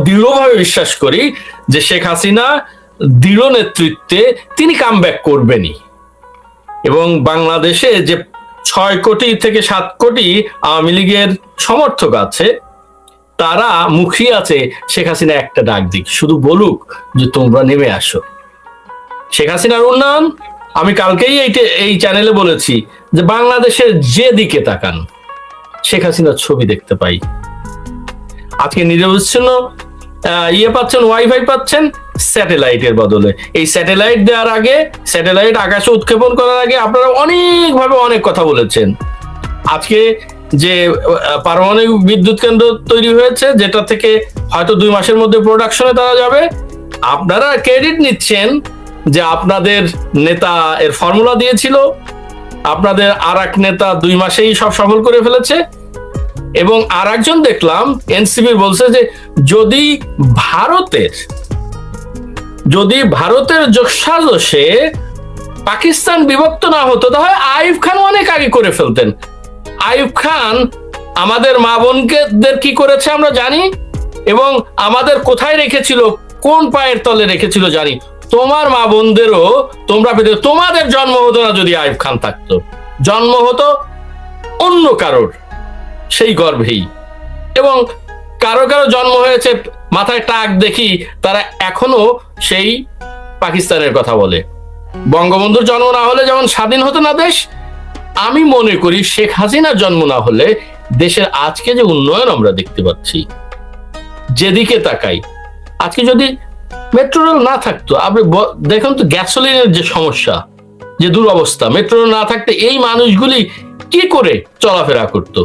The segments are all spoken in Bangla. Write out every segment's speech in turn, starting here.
দৃঢ়ভাবে বিশ্বাস করি যে শেখ হাসিনা দৃঢ় নেতৃত্বে তিনি কামব্যাক করবেনই, এবং বাংলাদেশে যে 6 কোটি থেকে 7 কোটি আওয়ামী লীগের সমর্থক আছে, তারা মুখিয়ে আছে শেখ হাসিনা একটা ডাক দিক, শুধু বলুক যে তোমরা নেমে আসো। শেখ হাসিনার উন্নয়ন, আমি কালকেই এই চ্যানেলে বলেছি যে বাংলাদেশের যে দিকে তাকান শেখ হাসিনার ছবি দেখতে পাই। আজকে নিরবচ্ছিন্ন পাচ্ছেন, ওয়াইফাই পাচ্ছেন স্যাটেলাইটের বদলে। এই স্যাটেলাইট দেওয়ার আগে, স্যাটেলাইট আকাশে উৎক্ষেপণ করার আগে আপনারা অনেকভাবে অনেক কথা বলেছেন। আজকে যে পারমাণবিক বিদ্যুৎ কেন্দ্র তৈরি হয়েছে, যেটা থেকে হয়তো 2 মাসের মধ্যে প্রোডাকশনে তারা যাবে, আপনারা ক্রেডিট নিচ্ছেন যে আপনাদের নেতা এর ফর্মুলা দিয়েছিল, আপনাদের আর এক নেতা 2 মাসেই সব সফল করে ফেলেছে। এবং আর একজন দেখলাম এনসিপি বলছে যে যদি ভারতের যোগসাজশে পাকিস্তান বিভক্ত না হতো তাহলে আইয়ুব খান অনেক আগে করে ফেলতেন। আইয়ুব খান আমাদের মা বোনদের কি করেছে আমরা জানি, এবং আমাদের কোথায় রেখেছিল, কোন পায়ের তলে রেখেছিল জানি। তোমার মা বোনদেরও তোমরা পেতে, তোমাদের জন্ম হতো না যদি আইয়ুব খান থাকতো, জন্ম হতো অন্য কারোর সেই গর্ভেই। এবং কারো কারো জন্ম হয়েছে মাথায় টাক দেখি, তারা এখনো সেই পাকিস্তানের কথা বলে। বঙ্গবন্ধুর জন্ম না হলে যেমন স্বাধীন হতো না দেশ, আমি মনে করি শেখ হাসিনার জন্ম না হলে দেশের আজকে যে উন্নয়ন আমরা দেখতে পাচ্ছি, যেদিকে তাকাই, আজকে যদি মেট্রো রেল না থাকতো, আপনি দেখুন তো গ্যাসোলিনের যে সমস্যা, যে দুরবস্থা, মেট্রো রেল না থাকতে এই মানুষগুলি কি করে চলাফেরা করত?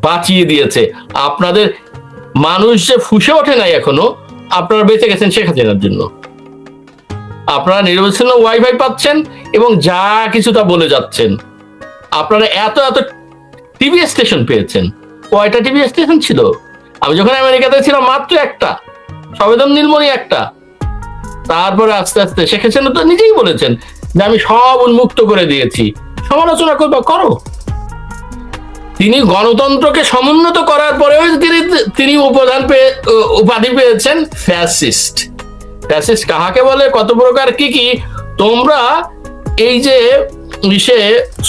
বাঁচিয়ে দিয়েছে আপনাদের মানুষ, যে ফুসে ওঠে নাই এখনো, আপনারা বেঁচে গেছেন শেখ হাসিনার জন্য। আপনারা নির্বাচন ওয়াইফাই পাচ্ছেন এবং যা কিছু তা বলে যাচ্ছেন। আপনারা এত টিভি স্টেশন পেয়েছেন। কয়টা টিভি স্টেশন ছিল? আমি যখন আমেরিকাতে ছিলাম মাত্র একটা, সবেদন নীলমণি একটা। তারপরে আস্তে আস্তে শেখ হাসিনা তো নিজেই বলেছেন যে আমি সব উন্মুক্ত করে দিয়েছি। সমালোচনা করো। তিনি গণতন্ত্রকে সমুন্নত করার পরেও তিনি উপাধি পেয়েছেন ফ্যাসিস্ট। ফ্যাসিস্ট কাহাকে বলে, কত প্রকার কি তোমরা এই যে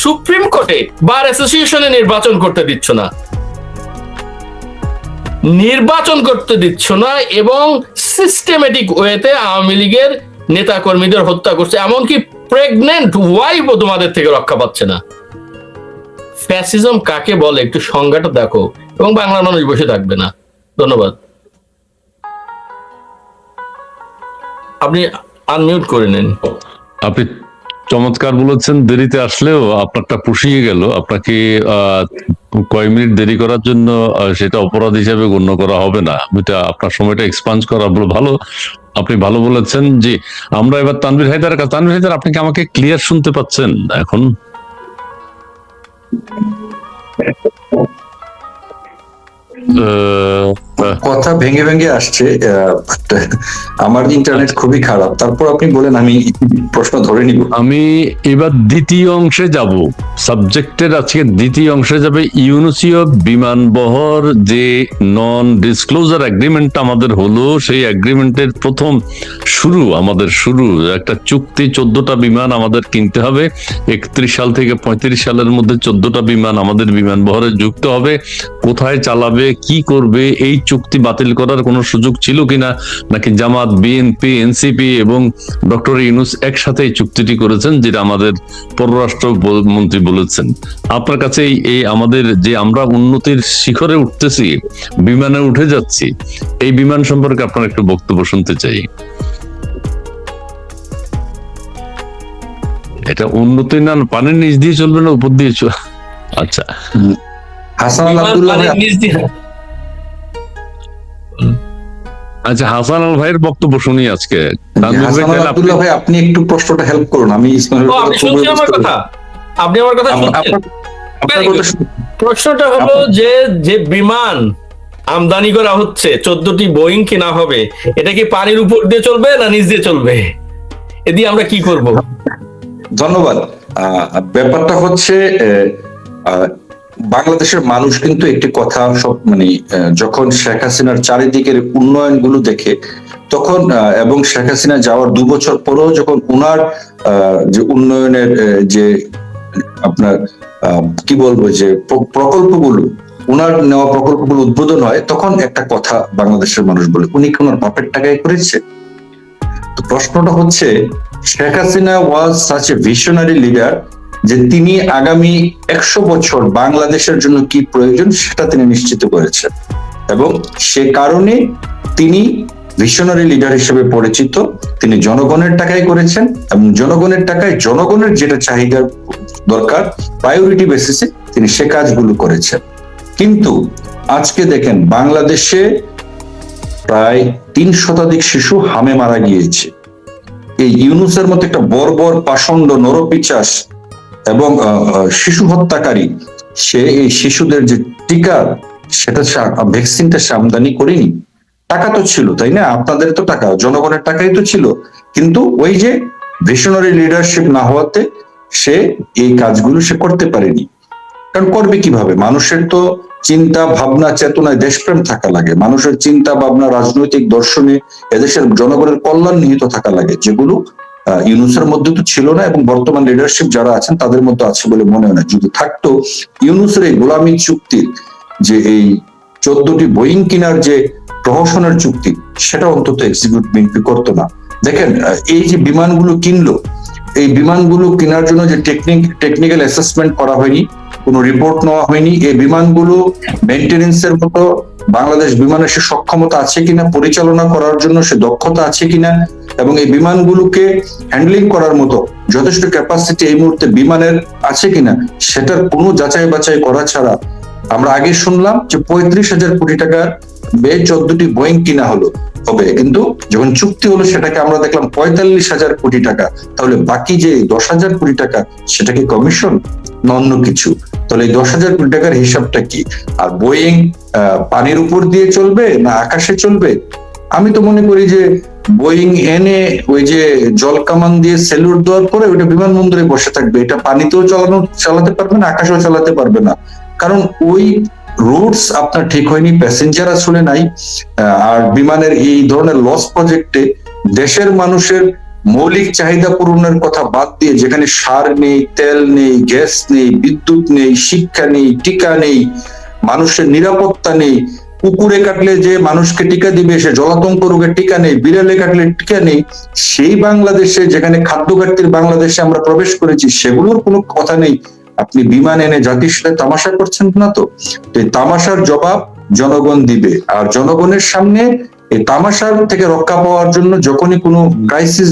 সুপ্রিম কোর্টে বার অ্যাসোসিয়েশনে নির্বাচন করতে দিচ্ছ না, এবং সিস্টেমেটিক ওয়েতে আওয়ামী লীগের নেতা কর্মীদের হত্যা করছে, এমনকি প্রেগনেন্ট ওয়াইফও তোমাদের থেকে রক্ষা পাচ্ছে না। ফ্যাসিজম কাকে বলে একটু সংজ্ঞাটা দেখো, এবং বাংলার মানুষ বসে থাকবে না। ধন্যবাদ। আপনি আনমিউট করে নেন। আপনি চমৎকার বলেছেন, দেরিতে আসলেও আপনারটা পুষিয়ে গেল। আপনাকে কয়েক মিনিট দেরি করার জন্য সেটা অপরাধ হিসেবে গণ্য করা হবে না। এটা আপনার সময়টা এক্সপান্স করা ভালো, আপনি ভালো বলেছেন। জি, আমরা এবার তানভীর হায়দারের কাছে। তানভীর হায়দার, আপনি কি আমাকে ক্লিয়ার শুনতে পাচ্ছেন এখন? কথা ভেঙে ভেঙে আসছে, আমার ইন্টারনেট খুবই খারাপ। তারপর আপনি বলেন, আমি প্রশ্ন ধরে নিব। আমি এবার দ্বিতীয় অংশে যাব, সাবজেক্টের আজকে দ্বিতীয় অংশে যাবে। ইউনুসীয় বিমানবহর যে নন ডিসক্লোজার এগ্রিমেন্ট আমাদের হলো, সেই এগ্রিমেন্টের প্রথম আমাদের শুরু একটা চুক্তি। 14টা বিমান আমাদের কিনতে হবে। 31 সাল থেকে 35 সালের মধ্যে 14টা বিমান আমাদের বিমানবহরে যুক্ত হবে। কোথায় চালাবে, কি করবে, এই চুক্তি বাতিল করার কোনো সুযোগ ছিল কিনা, নাকি জামাত, বিএনপি, এনসিপি এবং ডক্টর ইউনূস একসাথে এই চুক্তিটি করেছেন, যেটা আমাদের পররাষ্ট্র মন্ত্রী বলেছেন। আপনার কাছে এই আমাদের যে আমরা উন্নতির শিখরে উঠতেছি, বিমানে উঠে যাচ্ছি, এই বিমান সম্পর্কে আপনার একটু বক্তব্য শুনতে চাই। এটা উন্নতি না, পানির নিচ দিয়ে চলবে না উপর দিয়ে চলবে? আচ্ছা, হাসান আব্দুল্লাহ আচ্ছা, হাসান আল ভাইয়ের বক্তব্য শুনি আজকে। ভাই, আপনি একটু প্রশ্নটা হেল্প করুন। আমি প্রশ্নটা হলো যে বিমান আমদানি করা হচ্ছে, 14টি বোয়িং কেনা হবে, এটা কি পানির উপর দিয়ে চলবে না নিচ দিয়ে চলবে? এ দিয়ে আমরা কি করব? ধন্যবাদ। ব্যাপারটা হচ্ছে বাংলাদেশের মানুষ কিন্তু একটি কথা সব মানে যখন শেখ হাসিনার চারিদিকের উন্নয়ন গুলো দেখে তখন এবং শেখ হাসিনা যাওয়ার 2 বছর পরেও যখন উনার যে উন্নয়নের যে আপনার কি বলবো যে প্রকল্পগুলো উনার নেওয়া প্রকল্পগুলো উদ্বোধন হয়, তখন একটা কথা বাংলাদেশের মানুষ বলে, উনি কি ওনার বাপের টাকায় করেছে? তো প্রশ্নটা হচ্ছে, শেখ হাসিনা ওয়াজ সাচ এ ভিশনারি লিডার যে তিনি আগামী 100 বছর বাংলাদেশের জন্য কি প্রয়োজন সেটা তিনি নিশ্চিত করেছেন, এবং সে কারণে তিনি ভিশনারি লিডার হিসেবে পরিচিত। তিনি জনগণের টাকায় করেছেন এবং জনগণের টাকায় জনগণের যেটা চাহিদা দরকার প্রায়োরিটি বেসিসে তিনি সে কাজগুলো করেছেন। কিন্তু আজকে দেখেন বাংলাদেশে প্রায় 3 শতাধিক শিশু হামে মারা গিয়েছে। এই ইউনূসের মতো একটা বর্বর পাষণ্ড নরপিচাস এবং শিশু হত্যাকারী সে এই শিশুদের যে টিকা সেটা ভ্যাকসিনটা সে আমদানি করেনি। টাকা তো ছিল, তাই না? আপনাদের তো টাকা, জনগণের টাকাই তো ছিল, কিন্তু ওই যে ভিশনারি লিডারশিপ না হওয়াতে সে এই কাজগুলো সে করতে পারেনি। কারণ করবে কিভাবে? মানুষের তো চিন্তা ভাবনা চেতনায় দেশপ্রেম থাকা লাগে, মানুষের চিন্তা ভাবনা রাজনৈতিক দর্শনে এদেশের জনগণের কল্যাণ নিহিত থাকা লাগে, যেগুলো ইউনূসের মধ্যে তো ছিল না এবং বর্তমান লিডারশিপ যারা আছেন তাদের মধ্যে আছে বলে মনে হয় না। যদি থাকতো, ইউনূসের এই গোলামী চুক্তির যে এই 14টি বোয়িং কেনার যে প্রহসনের চুক্তি সেটা অন্তত এক্সিকিউট বিএনপি করতো না। দেখেন এই যে বিমানগুলো কিনলো, এই বিমানগুলো কেনার জন্য যে টেকনিক্যাল অ্যাসেসমেন্ট করা হয়নি, কোনো রিপোর্ট নেওয়া হয়নি, এই বিমানগুলো মেইনটেনেন্সের মতো বাংলাদেশ বিমানের সে সক্ষমতা আছে কিনা, পরিচালনা করার জন্য সে দক্ষতা আছে কিনা, এবং এই বিমানগুলোকে হ্যান্ডলিং করার মতো যথেষ্ট ক্যাপাসিটি এই মুহূর্তে বিমানের আছে কিনা, সেটার কোনো যাচাই বাছাই করা ছাড়া আমরা আগে শুনলাম যে 35,000 কোটি টাকার 14টি বোয়িং কিনা হবে, কিন্তু যখন চুক্তি হলো সেটাকে আমরা দেখলাম 45,000 কোটি টাকা। তাহলে বাকি যে 10,000 কোটি টাকা সেটা কি কমিশন না অন্য কিছু? তাহলে এই 10,000 কোটি টাকার হিসাবটা কি? আর বোয়িং পানির উপর দিয়ে চলবে না আকাশে চলবে? আমি তো মনে করি যে বোয়িং এনে ওই যে জল কামান দিয়ে সেলুট দেওয়ার পরে ওইটা বিমানবন্দরে বসে থাকবে, এটা পানিতেও চালাতে পারবে না, আকাশেও চালাতে পারবে না, কারণ ওই রুটস আপনার ঠিক হয়নি, প্যাসেঞ্জার আসলে নাই। আর বিমানের এই ধরনের লস প্রজেক্টে দেশের মানুষের মৌলিক চাহিদা পূরণের কথা বাদ দিয়ে, যেখানে সার নেই, তেল নেই, গ্যাস নেই, বিদ্যুৎ নেই, শিক্ষা নেই, টিকা নেই, মানুষের নিরাপত্তা নেই, কুকুরে কাটলে যে মানুষকে টিকা দিবে সে জলাতঙ্ক রোগের টিকা নেই, বিড়ালে কাটলে টিকা নেই, সেই বাংলাদেশে যেখানে খাদ্য ঘাটতির বাংলাদেশে আমরা প্রবেশ করেছি সেগুলোর কোনো কথা নেই। আপনি বিমান এনে জাতির সাথে তামাশা করছেন না তো? এই তামাশার জবাব জনগণ দিবে। আর জনগণের সামনে এই তামাশার থেকে রক্ষা পাওয়ার জন্য যখনই কোনো ক্রাইসিস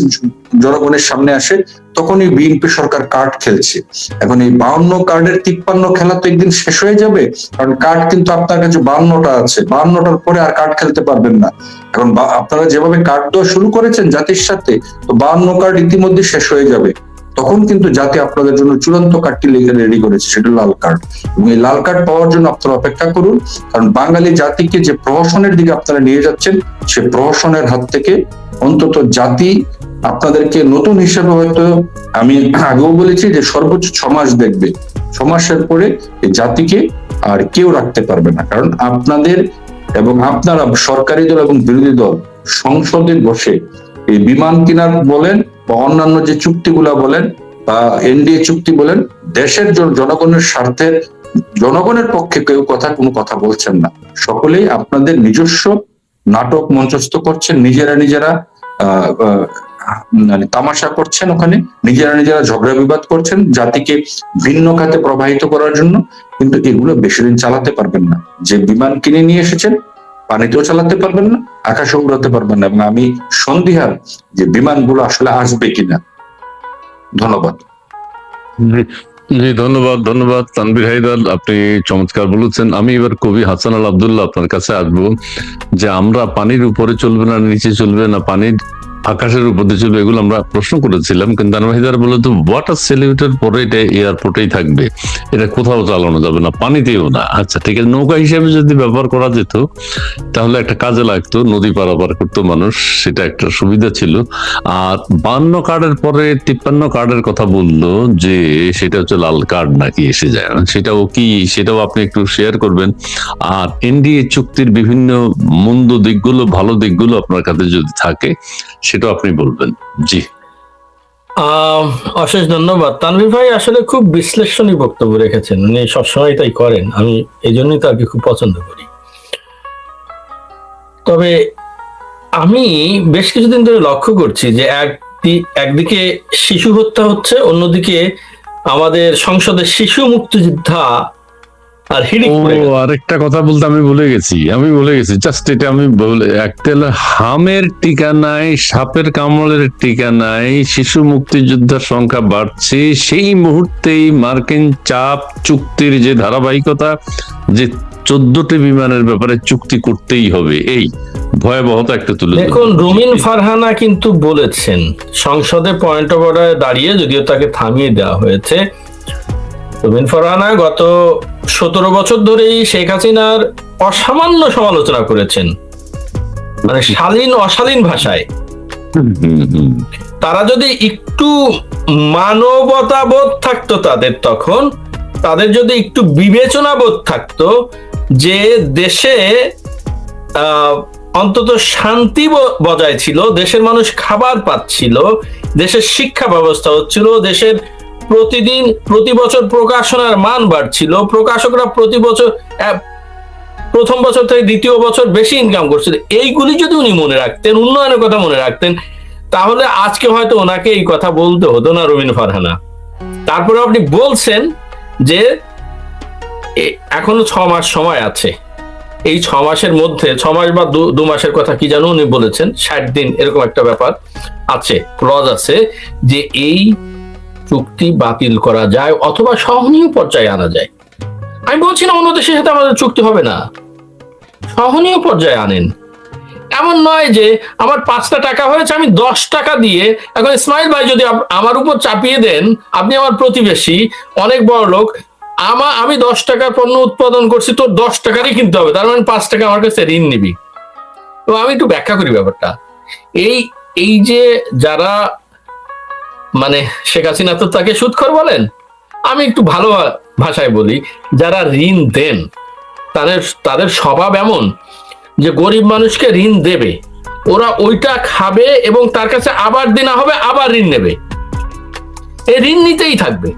জনগণের সামনে আসে তখনই বিএনপি সরকার কার্ড খেলছে। এখন এই 52 কার্ডের 53 খেলা তো একদিন শেষ হয়ে যাবে, কারণ কার্ড কিন্তু আপনার কাছে 52টা আছে, 52টার পরে আর কার্ড খেলতে পারবেন না। এখন আপনারা যেভাবে কার্ড দেওয়া শুরু করেছেন জাতির সাথে, তো 52 কার্ড ইতিমধ্যে শেষ হয়ে যাবে। তখন কিন্তু জাতি আপনাদের জন্য চূড়ান্ত কার্ডটি রেডি করেছে, সেটা লাল কার্ড, এবং এই লাল কার্ড পাওয়ার জন্য আপনারা অপেক্ষা করুন। কারণ বাঙালি জাতিকে যে প্রহসনের দিকে আপনারা নিয়ে যাচ্ছেন, সে প্রহসনের হাত থেকে অন্তত জাতি আপনাদেরকে নতুন হিসেবে, হয়তো আমি আগেও বলেছি যে সর্বোচ্চ 6 মাস দেখবে, 6 মাসের পরে এই জাতিকে আর কেউ রাখতে পারবে না। কারণ আপনাদের এবং আপনারা সরকারি দল এবং বিরোধী দল সংসদে বসে এই বিমান কেনার বলেন বা অন্যান্য যে চুক্তিগুলা বলেন বা এনডিএ চুক্তি বলেন, দেশের জনগণের স্বার্থের, জনগণের পক্ষে কেউ কোনো কথা বলছেন না। সকলেই আপনাদের নিজস্ব নাটক মঞ্চস্থ করছেন, নিজেরা মানে তামাশা করছেন, ওখানে নিজেরা ঝগড়া বিবাদ করছেন জাতিকে ভিন্ন খাতে প্রবাহিত করার জন্য। কিন্তু এগুলো বেশি দিন চালাতে পারবেন না। যে বিমান কিনে নিয়ে এসেছেন পানিতেও চালাতে পারবেন না, আকাশে উড়াতে পারবেন না, এবং আমি সন্দিহান যে বিমানগুলো আসলে আসবে কিনা। ধন্যবাদ। জি ধন্যবাদ তানভীর হায়দার, আপনি চমৎকার বলেছেন। আমি এবার কবি হাসান আল আব্দুল্লাহ আপনার কাছে আসবো, যে আমরা পানির উপরে চলবে না নিচে চলবে না পানির আকাশের উপর দিয়ে চলবে, এগুলো আমরা প্রশ্ন করেছিলাম, কিন্তু আনওয়াহিদার বলে তো ওয়াটার সেলিউটের পরে এটা এয়ারপোর্টেই থাকবে, এটা কোথাও চালানো যাবে না, পানিতেও না। আচ্ছা ঠিক আছে, নৌকা হিসেবে যদি ব্যবহার করা যেত তাহলে একটা কাজে লাগতো, নদী পারাপার করতো মানুষ, সেটা একটা সুবিধা ছিল। আর 52 কার্ডের পরে 53 কার্ডের কথা বললো যে সেটা হচ্ছে লাল কার্ড নাকি এসে যায়, সেটাও কি, সেটাও আপনি একটু শেয়ার করবেন। আর এনডিএ চুক্তির বিভিন্ন মন্দ দিকগুলো, ভালো দিকগুলো আপনার কাছে যদি থাকে সেটাও আপনি বলবেন। জি, অশেষ ধন্যবাদ তানভীর ভাই, আসলে খুব বিশ্লেষণী বক্তব্য রেখেছেন, উনি সবসময় তাই করেন, আমি এই জন্যই তাকে খুব পছন্দ করি। তবে আমি বেশ কিছুদিন ধরে লক্ষ্য করছি যে একদিকে শিশু হত্যা হচ্ছে, অন্যদিকে আমাদের সংসদের শিশু মুক্তিযোদ্ধা আর হিড়িক পড়ে গেল। আরেকটা কথা বলতে আমি ভুলে গেছি, জাস্ট এটা আমি বলে, একটা হলো হামের টিকা নাই, সাপের কামড়ের টিকা নাই, শিশু মুক্তিযোদ্ধার সংখ্যা বাড়ছে, সেই মুহূর্তেই মার্কিন চাপ চুক্তির যে ধারাবাহিকতা, যে 14টি বিমানের ব্যাপারে চুক্তি করতেই হবে, এই ভয়াবহতা একটা তুলে ধরুন। দেখুন, রুমিন ফারহানা কিন্তু বলেছেন সংসদে পয়েন্ট অফ অর্ডারে দাঁড়িয়ে, যদিও তাকে থামিয়ে দেওয়া হয়েছে, রুমিন ফারহানা গত 17 বছর ধরেই শেখ হাসিনার অসামান্য সমালোচনা করেছেন, মানে শালীন অশালীন ভাষায়। তারা যদি একটু মানবতাবোধ থাকতো তাদের, তখন তাদের যদি একটু বিবেচনাবোধ থাকতো যে দেশে অন্তত শান্তি বজায় ছিল, দেশের মানুষ খাবার পাচ্ছিল, দেশের শিক্ষা ব্যবস্থা হচ্ছিল, দেশের প্রতি বছর প্রকাশনার মান বাড়ছিল, প্রকাশকরা প্রতি বছর প্রথম বছর থেকে দ্বিতীয় বছর বেশি ইনকাম করছিল, এইগুলি যদি উনি মনে রাখতেন, উন্নয়নের কথা মনে রাখতেন, তাহলে আজকে হয়তো ওনাকে এই কথা বলতে হতো না, রুমিন ফারহানা। তারপরে আপনি বলছেন যে এখনো 6 মাস সময় আছে, এই 6 মাসের মধ্যে, 6 মাস বা 2 মাসের কথা কি জানো উনি বলেছেন, 60 দিন এরকম একটা ব্যাপার আছে, ক্লজ আছে, যে এই চুক্তি বাতিল করা যায় অথবা সহনীয় পর্যায়ে আনা যায়। আমি বলছি না অন্য দেশের সাথে আমাদের চুক্তি হবে না, সহনীয় পর্যায়ে আনেন। এমন নয় যে আমার 5টা টাকা হয়েছে, আমি 10 টাকা দিয়ে, এখন ইসমাইল ভাই যদি আমার উপর চাপিয়ে দেন, আপনি আমার প্রতিবেশী, অনেক বড় লোক, আমি 10 টাকার পণ্য উৎপাদন করছি, তোর 10 টাকারই কিনতে হবে, তার মানে 5 টাকা আমার কাছে ঋণ নিবি। তো আমি একটু ব্যাখ্যা করি ব্যাপারটা। এই যে যারা, মানে শেখ হাসিনা তো তাকে সুদখোর বলেন, আমি একটু ভালো ভাষায় বলি, যারা ঋণ দেন তাদের স্বভাব এমন যে গরিব মানুষকে ঋণ দেবে, ওরা ওইটা খাবে এবং তার কাছে আবার দেনা হবে, আবার ঋণ নেবে, এই ঋণ নিতেই থাকবে।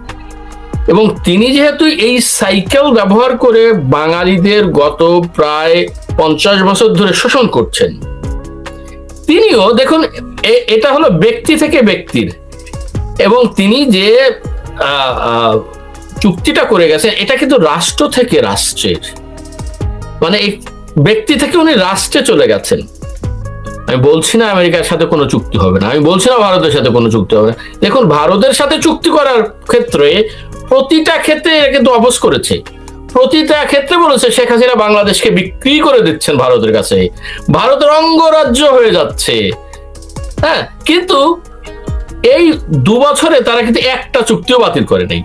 এবং তিনি যেহেতু এই সাইকেল ব্যবহার করে বাঙালিদের গত প্রায় 50 বছর ধরে শোষণ করছেন, তিনিও দেখুন, এটা হলো ব্যক্তি থেকে ব্যক্তির, এবং তিনি যে চুক্তিটা করে গেছেন, এটা কিন্তু রাষ্ট্র থেকে রাষ্ট্রের, মানে এই ব্যক্তি থেকে উনি রাষ্ট্রে চলে গেছেন। আমি বলছি না আমেরিকার সাথে কোনো চুক্তি হবে না, আমি বলছি না ভারতের সাথে কোনো চুক্তি হবে না। দেখুন, ভারতের সাথে চুক্তি করার ক্ষেত্রে প্রতিটা ক্ষেত্রে এরা কিন্তু অপোজ করেছে, প্রতিটা ক্ষেত্রে বলেছে শেখ হাসিনা বাংলাদেশকে বিক্রি করে দিচ্ছেন ভারতের কাছে, ভারতের অঙ্গরাজ্য হয়ে যাচ্ছে। হ্যাঁ, কিন্তু এই 2 বছরে তারা কিন্তু একটা চুক্তিও বাতিল করে নাই।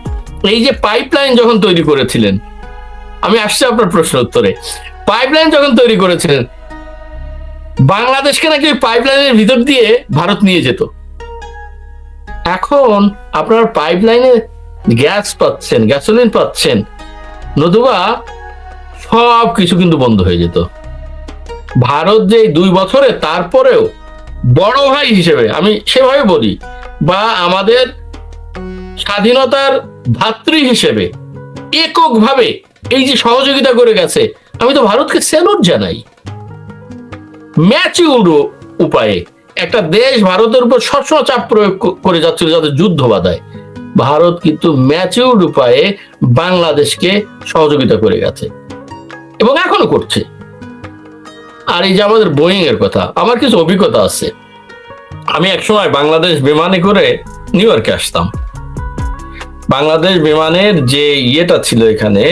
এই যে পাইপলাইন যখন তৈরি করেছিলেন, আমি আসছি আপনার প্রশ্ন উত্তরে, পাইপলাইন যখন তৈরি করেছিলেন, বাংলাদেশকে নাকি ওই পাইপলাইনের ভিতর দিয়ে ভারত নিয়ে যেত। এখন আপনার পাইপলাইনে গ্যাস পাচ্ছেন, গ্যাসোলিন পাচ্ছেন, নতুবা সব কিছু কিন্তু বন্ধ হয়ে যেত। ভারত যে 2 বছরে, তারপরেও বড় ভাই হিসেবে আমি সেভাবে বলি, বা আমাদের স্বাধীনতার ধাত্রী হিসেবে এককভাবে এই যে সহযোগিতা করে গেছে, আমি তো ভারতকে স্যালুট জানাই। ম্যাচিউর উপায়ে একটা দেশ ভারতের উপর সবসময় চাপ প্রয়োগ করে যাচ্ছিল যাতে যুদ্ধ বাধায়, ভারত কিন্তু ম্যাচিউর উপায়ে বাংলাদেশকে সহযোগিতা করে গেছে এবং এখনো করছে। আর এই যে আমাদের বোয়িং এর কথা, আমার কিছু অভিজ্ঞতা আছে। আমি একসময় বাংলাদেশ বিমানে করে নিউ ইয়র্কে আসতাম। বাংলাদেশ বিমানের যে ইয়েটা ছিল এখানে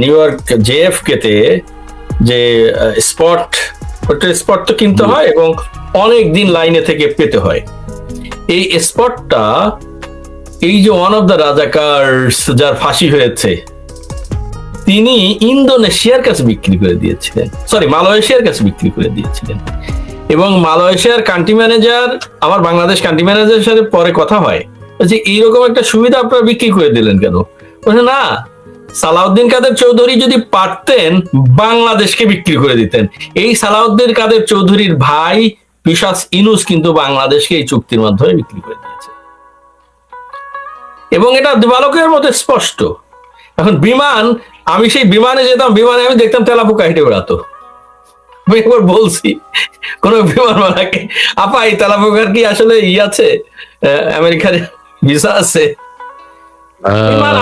নিউ ইয়র্ক JFK তে, যে স্পট ওটা স্পট তো কিনতে হয় এবং অনেক দিন লাইনে থেকে পেতে হয়। এই স্পটটা এই যে ওয়ান অফ দ্য রাজাকার্স যার ফাঁসি হয়েছে, তিনি ইন্দোনেশিয়ার কাছে বিক্রি করে দিয়েছিলেন, সরি মালয়েশিয়ার কাছে বিক্রি করে দিয়েছিলেন। এবং মালয়েশিয়ার কান্ট্রি ম্যানেজার, আমার বাংলাদেশ কান্ট্রি ম্যানেজারের সাথে পরে কথা হয়, যে এইরকম একটা সুবিধা আপনারা বিক্রি করে দিলেন কেন? বলছে না, সালাউদ্দিন কাদের চৌধুরী যদি পারতেন বাংলাদেশকে বিক্রি করে দিতেন। এই সালাউদ্দিন কাদের চৌধুরীর ভাই পিশাচ ইনুস কিন্তু বাংলাদেশকে এই চুক্তির মাধ্যমে বিক্রি করে দিয়েছে, এবং এটা দিবালোকের মধ্যে স্পষ্ট। এখন বিমান, আমি সেই বিমানে যেতাম, বিমানে আমি দেখতাম তেলাপোকা হেঁটে বেড়াতো। আমি একবার বলছি কোন বিমানওয়ালাকে, আপা এই তেলাপোকার কি আসলে আছে, আমেরিকার ভিসা আছে? বিমান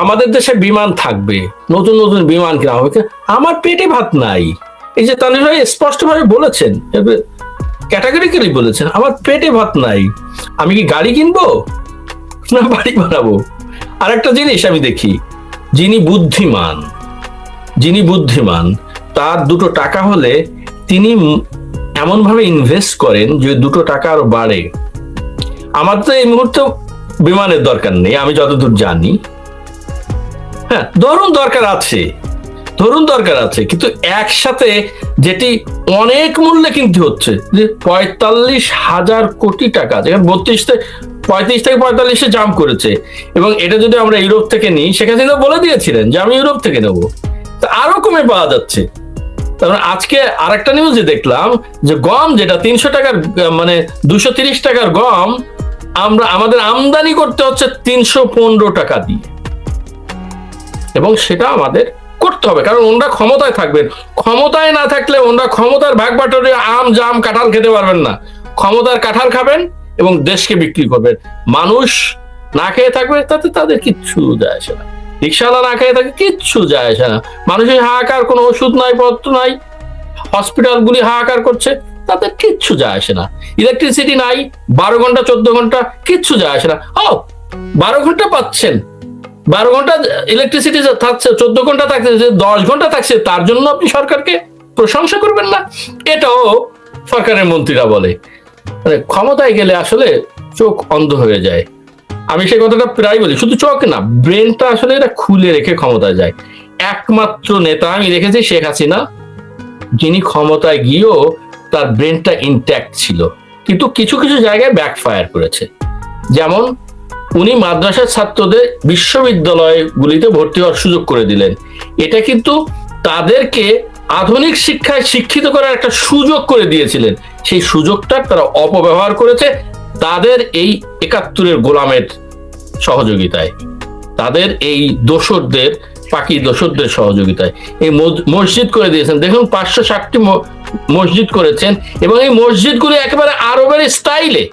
আমাদের দেশে বিমান থাকবে, নতুন নতুন বিমান কেনা হবে। আমার পেটে ভাত নাই। এই যে তানভীর ভাই স্পষ্ট ভাবে বলেছেন, ক্যাটাগরিক্যালি বলেছেন, আমার পেটে ভাত নাই, আমি কি গাড়ি কিনবো না বাড়ি বানাবো? আর একটা জিনিস আমি দেখি, যিনি বুদ্ধিমান তার দুটো টাকা হলে তিনি এমন ভাবে ইনভেস্ট করেন যে দুটো টাকা আরো বাড়ে। আমার তো এই মুহূর্তে বিমানের দরকার নেই, আমি যতদূর জানি। হ্যাঁ, ধরুন দরকার আছে, কিন্তু একসাথে যেটি অনেক মূল্যে কিনতে হচ্ছে, যে 45,000 কোটি টাকা, যেখানে 35 থেকে 45-এ জাম্প করেছে। এবং এটা যদি আমরা ইউরোপ থেকে নিই, সেখানে কিন্তু বলে দিয়েছিলেন যে আমি ইউরোপ থেকে নেবো, তা আরো কমে পাওয়া যাচ্ছে। তারপর আজকে আরেকটা নিউজে দেখলাম যে গম, যেটা 300 টাকার মানে 230 টাকার গম, আমাদের আমদানি করতে হচ্ছে 315 টাকা দিয়ে, এবং সেটা আমাদের করতে হবে, কারণ ওনারা ক্ষমতায় থাকবেন। ক্ষমতায় না থাকলে ওনারা ক্ষমতার ভাগ বাটোয়ারা, আম জাম কাঁঠাল খেতে পারবেন না। ক্ষমতার কাঁঠাল খাবেন এবং দেশকে বিক্রি করবেন। মানুষ না খেয়ে থাকবে, তাতে তাদের কিচ্ছু যায় আসে না। রিক্সাওয়ালা না খেয়ে থাকে, কিচ্ছু যায় আসে না। মানুষের হাহাকার, কোনো ওষুধ নাই, পত্র নাই, হসপিটালগুলি হাহাকার করছে, তাদের কিচ্ছু যায় আসে না। ইলেকট্রিসিটি নাই, 12 ঘন্টা 14 ঘন্টা, কিচ্ছু যায় আসে না। 12 ঘন্টা পাচ্ছেন, 12 ঘন্টা ইলেকট্রিসিটি থাকছে, 14 ঘন্টা থাকছে, 10 ঘন্টা থাকছে, তার জন্য আপনি সরকারকে প্রশংসা করবেন না? এটাও সরকারের মন্ত্রীরা বলে। মানে ক্ষমতায় গেলে আসলে চোখ অন্ধ হয়ে যায়। আমি সেই কথাটা প্রায় বলি, শুধু চোখ না, ব্রেনটা আসলে এটা খুলে রেখে ক্ষমতায় যায়। একমাত্র নেতা আমি দেখেছি শেখ হাসিনা, যিনি ক্ষমতায় গিয়েও তার ব্রেনটা ইনট্যাক্ট ছিল, কিন্তু কিছু কিছু জায়গায় ব্যাকফায়ার করেছে। যেমন উনি মাদ্রাসার ছাত্রদের বিশ্ববিদ্যালয়গুলিতে ভর্তি হওয়ার সুযোগ করে দিলেন। এটা কিন্তু তাদেরকে আধুনিক শিক্ষায় শিক্ষিত করার একটা সুযোগ করে দিয়েছিলেন। সেই সুযোগটা তারা অপব্যবহার করেছে তাদের এই 71-এর গোলামের সহযোগিতায়, তাদের এই দোসরদের, পাকি দোসরদের সহযোগিতায়। এই মসজিদ করে দিয়েছেন, দেখুন 560টি মসজিদ করেছেন, এবং এই মসজিদগুলি একেবারে আরবের স্টাইলে।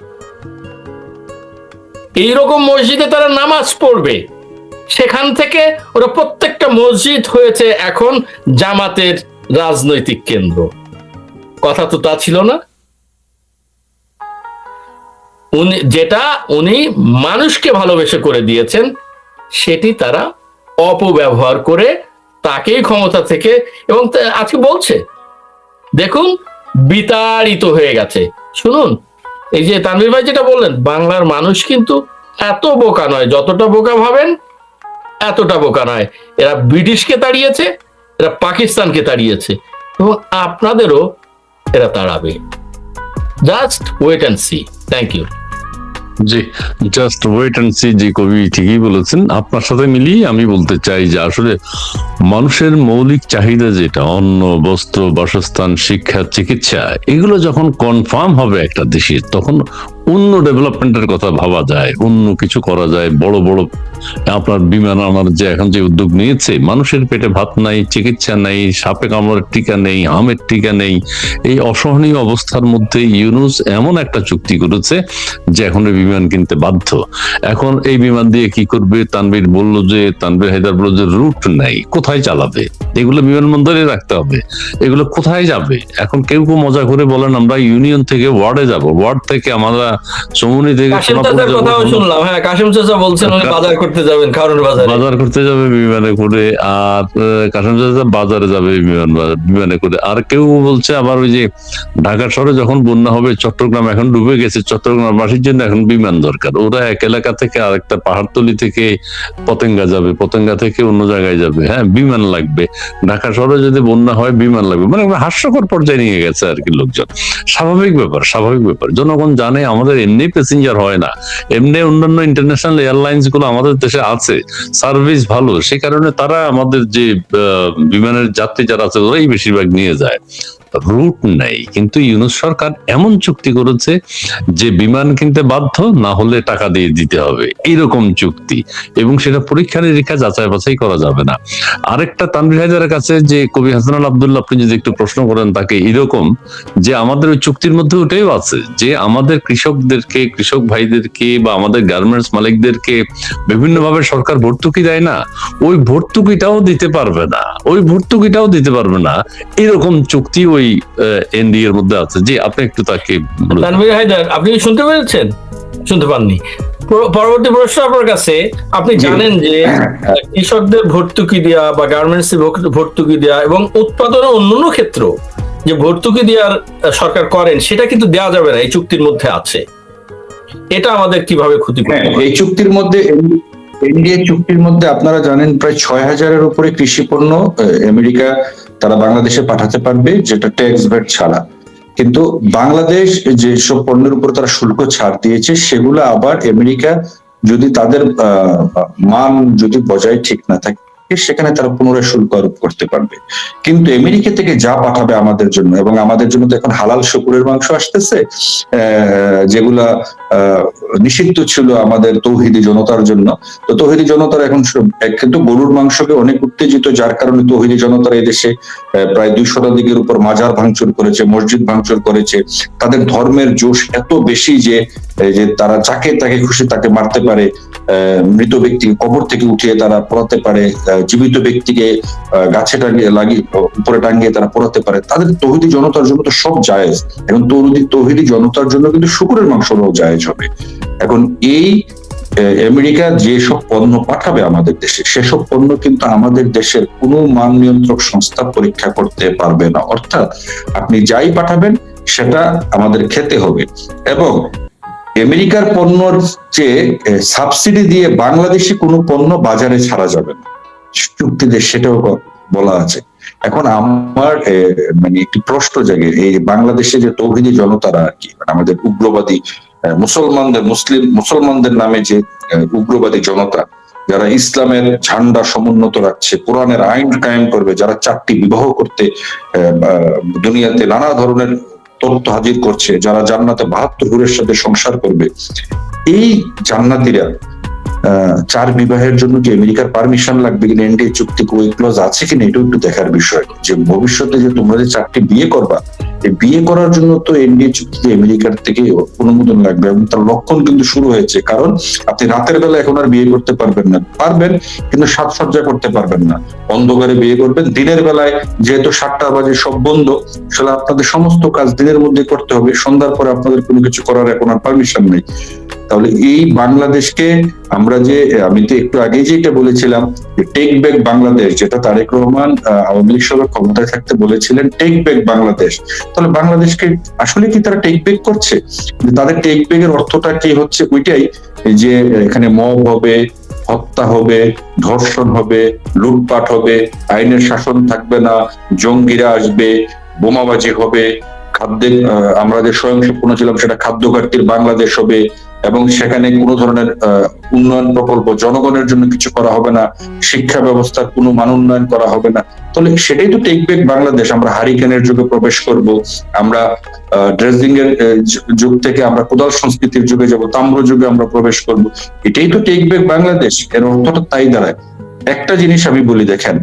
এইরকম মসজিদে তারা নামাজ পড়বে। সেখান থেকে ওরা প্রত্যেকটা মসজিদ হয়েছে এখন জামাতের রাজনৈতিক কেন্দ্র। কথা তো তা ছিল না। উনি মানুষকে ভালোবেসে করে দিয়েছেন, সেটি তারা অপব্যবহার করে তাকেই ক্ষমতা থেকে, এবং আজকে বলছে দেখুন বিতাড়িত হয়ে গেছে। শুনুন, এই যে তানভীর ভাই যেটা বললেন, বাংলার মানুষ কিন্তু এত বোকা নয়, যতটা বোকা ভাবেন এতটা বোকা নয়। এরা ব্রিটিশকে তাড়িয়েছে, এরা পাকিস্তানকে তাড়িয়েছে, এবং আপনাদেরও এরা তাড়াবে। Just wait and see. Thank you. জি, জাস্ট ওয়েট এন্ড সি। জি, কবি ঠিকই বলেছেন। আপনার সাথে মিলিয়ে আমি বলতে চাই যে আসলে মানুষের মৌলিক চাহিদা, যেটা অন্ন, বস্ত্র, বাসস্থান, শিক্ষা, চিকিৎসা, এগুলো যখন কনফার্ম হবে একটা দেশে, তখন অন্য ডেভেলপমেন্টের কথা ভাবা যায়, অন্য কিছু করা যায়। বড় বড় আপনার বিমান আনার যে এখন যে উদ্যোগ নিয়েছে, মানুষের পেটে ভাত নাই, চিকিৎসা নেই, সাপে কামড়ের টিকা নেই, আমের টিকা নেই, এই অসহনীয় অবস্থার মধ্যে ইউনুস এমন একটা চুক্তি করেছে যে এখন বিমান কিনতে বাধ্য। এখন এই বিমান দিয়ে কি করবে? তানভীর হায়দার বলল যে রুট নাই, কোথায় চালাবে? এগুলো বিমানবন্দরে রাখতে হবে, এগুলো কোথায় যাবে? এখন কেউ মজা করে বলেন আমরা ইউনিয়ন থেকে ওয়ার্ডে যাব, ওয়ার্ড থেকে আমরা চমুনি থেকে কাশিম সোনাপুর চাচার যাবো, কথাও শুনলাম, হ্যাঁ কাশিম চাচা বলছেন উনি বাজার করতে যাবেন কারণ বাজারে। বাজার করতে যাবে বিমানে করে, আর কাশিম চাচা বাজারে যাবে বিমানে করে। আর কেউ বলছে আবার ওই যে ঢাকা শহরে যখন বন্যা হবে, চট্টগ্রাম এখন ডুবে গেছে, চট্টগ্রামবাসীর জন্য এখন বিমান দরকার। ওরা এক এলাকা থেকে আরেকটা পাহাড়তলি থেকে পতেঙ্গা যাবে, পতেঙ্গা থেকে অন্য জায়গায় যাবে, হ্যাঁ বিমান লাগবে। ঢাকা শহরে যদি বন্যা হয় বিমান লাগবে, মানে হাস্যকর পর্যায়ে নিয়ে গেছে আর কি লোকজন। স্বাভাবিক ব্যাপার, স্বাভাবিক ব্যাপার। জনগণ জানে আমাদের এমনি প্যাসেঞ্জার হয় না, এমনি অন্যান্য ইন্টারন্যাশনাল এয়ারলাইন্স গুলো আমাদের দেশে আছে, সার্ভিস ভালো, সে কারণে তারা আমাদের যে বিমানের যাত্রী যারা আছে ওরাই বেশিরভাগ নিয়ে যায়, রুট নেই। কিন্তু ইউনূস সরকার এমন চুক্তি করেছে যে বিমান কিনতে বাধ্য, না হলে টাকা দিয়ে দিতে হবে, এইরকম চুক্তি। এবং সেটা পরীক্ষা নিরীক্ষা যাচাই বাছাই করা যাবে না। আরেকটা তানভীর হায়দারের কাছে যে কবি হাসানুল আব্দুল্লাহ, আপনি যদি একটু প্রশ্ন করেন তাকে, এরকম যে আমাদের ওই চুক্তির মধ্যে ওটাই আছে যে আমাদের কৃষকদেরকে, কৃষক ভাইদেরকে বা আমাদের গার্মেন্টস মালিকদেরকে বিভিন্নভাবে সরকার ভর্তুকি দেয় না, ওই ভর্তুকিটাও দিতে পারবে না, ওই ভর্তুকিটাও দিতে পারবে না, এরকম চুক্তি ওই এনডিএ এর মধ্যে আছে। যে আপনি একটু তাকে তানভীর হায়দার, আপনি কি শুনতে পেরেছেন? শুনতে পাননি? পরবর্তী প্রশ্ন আপনার কাছে, আপনি জানেন যে কৃষকদের ভর্তুকি দেওয়া বা গার্মেন্টস ভর্তুকি দেওয়া এবং উৎপাদনের অন্যান্য ক্ষেত্র যে ভর্তুকি দেওয়ার সরকার করেন, সেটা কিন্তু দেওয়া যাবে না, এই চুক্তির মধ্যে আছে। এটা আমাদের কিভাবে ক্ষতি করে? এই চুক্তির মধ্যে, এনডিএ চুক্তির মধ্যে আপনারা জানেন প্রায় 6,000-এর উপরে কৃষি পণ্য আমেরিকা তারা বাংলাদেশে পাঠাতে পারবে, যেটা ট্যাক্স ভ্যাট ছাড়া। কিন্তু বাংলাদেশ যেসব পণ্যের উপর তারা শুল্ক ছাড় দিয়েছে, সেগুলো আবার আমেরিকা যদি তাদের মান যদি বজায় ঠিক না থাকে, সেখানে তারা পুনরায় শুল্ক আরোপ করতে পারবে। কিন্তু আমেরিকা থেকে যা পাঠাবে আমাদের জন্য, এবং আমাদের জন্য তো এখন হালাল শুকুরের মাংস আসতেছে, যেগুলা নিষিদ্ধ ছিল আমাদের তৌহিদি জনতার জন্য। তো তৌহিদি জনতার এখন কিন্তু গরুর মাংসকে অনেক উত্তেজিত, যার কারণে তৌহিদি জনতার এই দেশে প্রায় 2 শতাধিকের উপর মাজার ভাঙচুর করেছে, মসজিদ ভাঙচুর করেছে। তাদের ধর্মের জোশ এত বেশি যে তারা যাকে তাকে খুশি তাকে মারতে পারে, মৃত ব্যক্তিকে কবর থেকে উঠিয়ে তারা পোড়াতে পারে, জীবিত ব্যক্তিকে গাছে টাঙিয়ে লাগিয়ে উপরে টাঙিয়ে তারা পোড়াতে পারে। তাদের তৌহিদি জনতার জন্য তো সব জায়েজ। এখন তৌহিদি জনতার জন্য কিন্তু শুকুরের মাংসটাও জায়েজ হবে। এখন এই আমেরিকা যেসব পণ্য পাঠাবে আমাদের দেশে, সেসব পণ্য কিন্তু আমাদের দেশের কোনো মান নিয়ন্ত্রক সংস্থা পরীক্ষা করতে পারবে না। অর্থাৎ আপনি যাই পাঠাবেন সেটা আমাদের খেতে হবে। এবং আমেরিকার পণ্যর চেয়ে সাবসিডি দিয়ে বাংলাদেশি কোনো পণ্য বাজারে ছাড়া যাবে না, চুক্তিতে সেটাও বলা আছে। এখন আমার মানে একটি প্রশ্ন জাগে, এই বাংলাদেশে যে তৌহিদি জনতারা আর কি, মানে আমাদের উগ্রবাদী মুসলমানদের নামে যে উগ্রবাদী জনতা, যারা ইসলামের ঝান্ডা সমুন্নত রাখছে, কোরআনের আইন কায়েম করবে, যারা 4টি বিবাহ করতে দুনিয়াতে নানা ধরনের তথ্য হাজির করছে, যারা জান্নাতে 72 হুরের সাথে সংসার করবে, এই জান্নাতীরা 4 বিবাহের জন্য কি আমেরিকার পারমিশন লাগবে কিনা, এনডিএ চুক্তি ওই ক্লজ আছে কিনা, এটাও একটু দেখার বিষয়। যে ভবিষ্যতে যে তোমরা যে 4টি বিয়ে করবা, এই বিয়ে করার জন্য তো এনডিএ চুক্তিতে আমেরিকার থেকে অনুমোদন লাগবে, এবং তার লক্ষণ কিন্তু শুরু হয়েছে। কারণ আপনি রাতের বেলা এখন আর বিয়ে করতে পারবেন না, পারবেন কিন্তু সাজসজ্জা করতে পারবেন না, অন্ধকারে বিয়ে করবেন। দিনের বেলায় যেহেতু 7টা বাজে সব বন্ধ, সেটা আপনাদের সমস্ত কাজ দিনের মধ্যে করতে হবে, সন্ধ্যার পরে আপনাদের কোনো কিছু করার এখন আর পারমিশন নেই। তাহলে এই বাংলাদেশকে আমরা যে, আমি তো একটু আগেই যেটা বলেছিলাম যে টেক ব্যাক বাংলাদেশ, যেটা তারেক রহমান আওয়ামী লীগ সরকার ক্ষমতায় থাকতে বলেছিলেন টেক ব্যাক বাংলাদেশ, তাহলে বাংলাদেশকে আসলে কি তারা টেক ব্যাক করছে? তাদের টেক ব্যাক এর অর্থটা কি হচ্ছে? ওইটাই যে এখানে মব হবে, হত্যা হবে, ধর্ষণ হবে, লুটপাট হবে, আইনের শাসন থাকবে না, জঙ্গিরা আসবে, বোমাবাজি হবে, খাদ্যের আমরা যে স্বয়ংসম্পূর্ণ ছিলাম সেটা খাদ্য ঘাটতির বাংলাদেশ হবে, এবং সেখানে কোনো ধরনের উন্নয়ন প্রকল্প জনগণের জন্য কিছু করা হবে না, শিক্ষা ব্যবস্থার কোনো মান উন্নয়ন করা হবে না। তাহলে সেটাই তো টেক ব্যাক বাংলাদেশ। আমরা হারিকেনের যুগে প্রবেশ করব, আমরা ড্রেসিং এর যুগ থেকে আমরা কোদাল সংস্কৃতির যুগে যাব, তাম্র যুগে আমরা প্রবেশ করব। এটাই তো টেক ব্যাক বাংলাদেশ। এর অর্থটা তাই দাঁড়ায়। একটা জিনিস আমি বলি, দেখেন,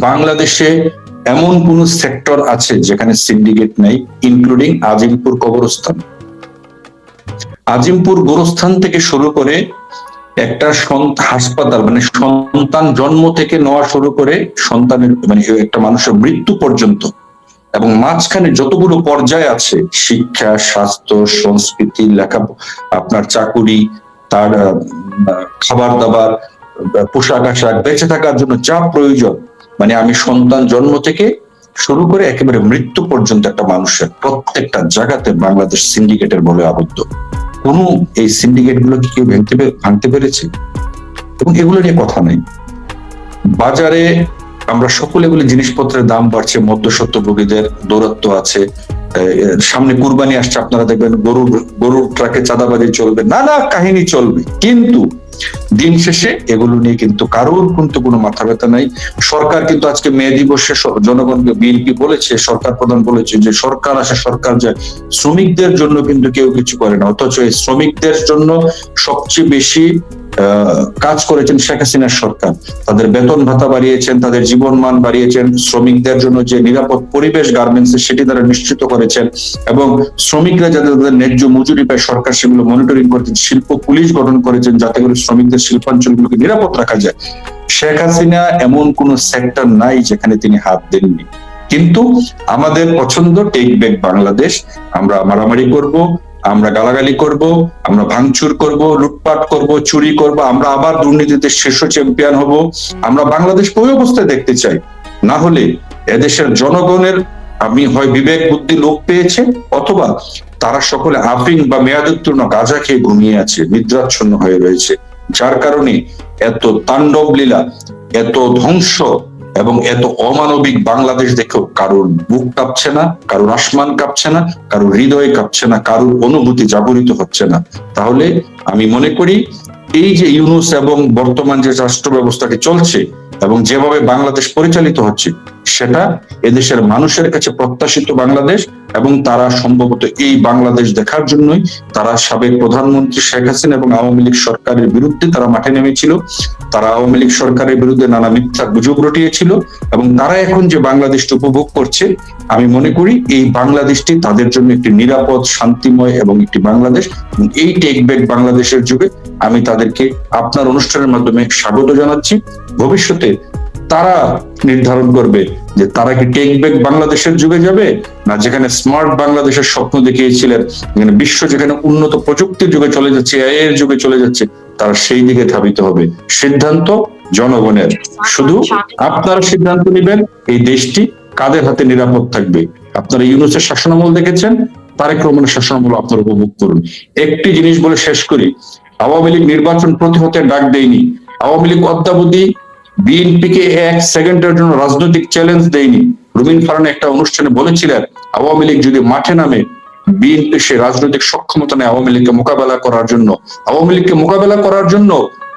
বাংলাদেশে এমন কোন সেক্টর আছে যেখানে সিন্ডিকেট নাই, ইনক্লুডিং আজিমপুর কবরস্থান। আজিমপুর গোরস্থান থেকে শুরু করে একটা হাসপাতাল, মানে সন্তান জন্ম থেকে নেওয়া শুরু করে সন্তানের মানে একটা মানুষের মৃত্যু পর্যন্ত এবং মাঝখানে যতগুলো পর্যায় আছে, শিক্ষা, স্বাস্থ্য, সংস্কৃতি, লেখা, আপনার চাকুরি, তার খাবার দাবার, পোশাক আশাক, বেঁচে থাকার জন্য যা প্রয়োজন, মানে আমি সন্তান জন্ম থেকে শুরু করে একেবারে মৃত্যু পর্যন্ত একটা মানুষের প্রত্যেকটা জায়গাতে বাংলাদেশ সিন্ডিকেটের বলে আবদ্ধ। কোন এই সিন্ডিকেট গুলো কি কেউ ভাঙতে পেরেছে? এবং এগুলো নিয়ে কথা নেই। বাজারে আমরা সকলে বলি জিনিসপত্রের দাম বাড়ছে, মধ্যস্বত্বভোগীদের দৌরাত্ম্য আছে, সামনে কুরবানি আসছে, আপনারা দেখবেন গরুর ট্রাকে চাঁদাবাজি চলবে, নানা কাহিনী চলবে, কিন্তু দিন শেষে এগুলো নিয়ে কিন্তু কারোর কিন্তু কোনো মাথা ব্যথা নাই। সরকার কিন্তু আজকে মে দিবসে জনগণকে, বিএনপি বলেছে, সরকার প্রধান বলেছে যে সরকার আসে সরকার যায়, শ্রমিকদের জন্য কিন্তু কেউ কিছু করে না। অথচ এই শ্রমিকদের জন্য সবচেয়ে বেশি কাজ করেছেন শেখ হাসিনার সরকার। তাদের বেতন ভাতা বাড়িয়েছেন, তাদের জীবন মান বাড়িয়েছেন, শ্রমিকদের জন্য যে নিরাপদ পরিবেশ গার্মেন্টসে সেটি তারা নিশ্চিত করেছেন, এবং শ্রমিকরা যাতে তাদের ন্যায্য মজুরি পায় সরকার সেগুলো মনিটরিং করেছেন, শিল্প পুলিশ গঠন করেছেন যাতে করে শ্রমিকদের শিল্পাঞ্চলগুলোকে নিরাপদ রাখা যায়। শেখ হাসিনা এমন কোন সেক্টর নাই যেখানে তিনি হাত দেননি। কিন্তু আমাদের পছন্দ টেক ব্যাক বাংলাদেশ, আমরা মারামারি করব, আমরা গালাগালি করব, আমরা ভাঙচুর করব, লুটপাট করব, চুরি করব, আমরা আবার দুর্নীতিতে শীর্ষ চ্যাম্পিয়ন হব। আমরা বাংলাদেশ ওই অবস্থায় দেখতে চাই। না হলে এদেশের জনগণের আমি হয় বিবেক বুদ্ধি লোপ পেয়েছে, অথবা তারা সকলে আফিং বা মেয়াদোত্তীর্ণ গাঁজা খেয়ে ঘুমিয়ে আছে, নিদ্রাচ্ছন্ন হয়ে রয়েছে, যার কারণে এত তাণ্ডব লীলা, এত ধ্বংস এবং এত অমানবিক বাংলাদেশ দেখেও কারোর বুক কাঁপছে না, কারোর আসমান কাঁপছে না, কারোর হৃদয় কাঁপছে না, কারোর অনুভূতি জাগরিত হচ্ছে না। তাহলে আমি মনে করি এই যে ইউনূস এবং বর্তমান যে রাষ্ট্র ব্যবস্থাটি চলছে এবং যেভাবে বাংলাদেশ পরিচালিত হচ্ছে, সেটা এদেশের মানুষের কাছে প্রত্যাশিত বাংলাদেশ, এবং তারা সম্ভবত এই বাংলাদেশ দেখার জন্যই তারা সাবেক প্রধানমন্ত্রী শেখ হাসিনা এবং আওয়ামী লীগ সরকারের বিরুদ্ধে তারা মাঠে নেমেছিল। তারা আওয়ামী লীগ সরকারের বিরুদ্ধে নানা মিথ্যা গুজব রটিয়েছিল, এবং তারা এখন যে বাংলাদেশটি উপভোগ করছে, আমি মনে করি এই বাংলাদেশটি তাদের জন্য একটি নিরাপদ, শান্তিময় এবং একটি বাংলাদেশ। এই টেক ব্যাক বাংলাদেশের যুগে আমি তাদেরকে আপনার অনুষ্ঠানের মাধ্যমে স্বাগত জানাচ্ছি। ভবিষ্যতে তারা নির্ধারণ করবে যে তারা কি টেক ব্যাক বাংলাদেশের যুগে যাবে, না যেখানে স্মার্ট বাংলাদেশের স্বপ্ন দেখিয়েছিলেন, যেখানে বিশ্ব যেখানে উন্নত প্রযুক্তির যুগে চলে যাচ্ছে, এআই এর যুগে চলে যাচ্ছে, তারা সেই দিকে ধাবিত হবে। সিদ্ধান্ত জনগণের, শুধু আপনারা সিদ্ধান্ত নেবেন এই দেশটি কাদের হাতে নিরাপদ থাকবে। আপনারা ইউনূসের শাসনামল দেখেছেন, তারেক রহমানের শাসনামল আপনারা উপভোগ করুন। একটি জিনিস বলে শেষ করি, আওয়ামী লীগ নির্বাচন প্রতিহতের ডাক দেয়নি, আওয়ামী লীগ অদ্যাবধি বিএনপিকে এক সেকেন্ডের জন্য রাজনৈতিক চ্যালেঞ্জ দেয়নি। রুমিন ফারহান একটা অনুষ্ঠানে বলেছিলেন, আওয়ামী লীগ যদি মাঠে নামে, বিএনপি সে রাজনৈতিক সক্ষমতা নেই আওয়ামী লীগকে মোকাবেলা করার জন্য। আওয়ামী লীগকে মোকাবেলা করার জন্য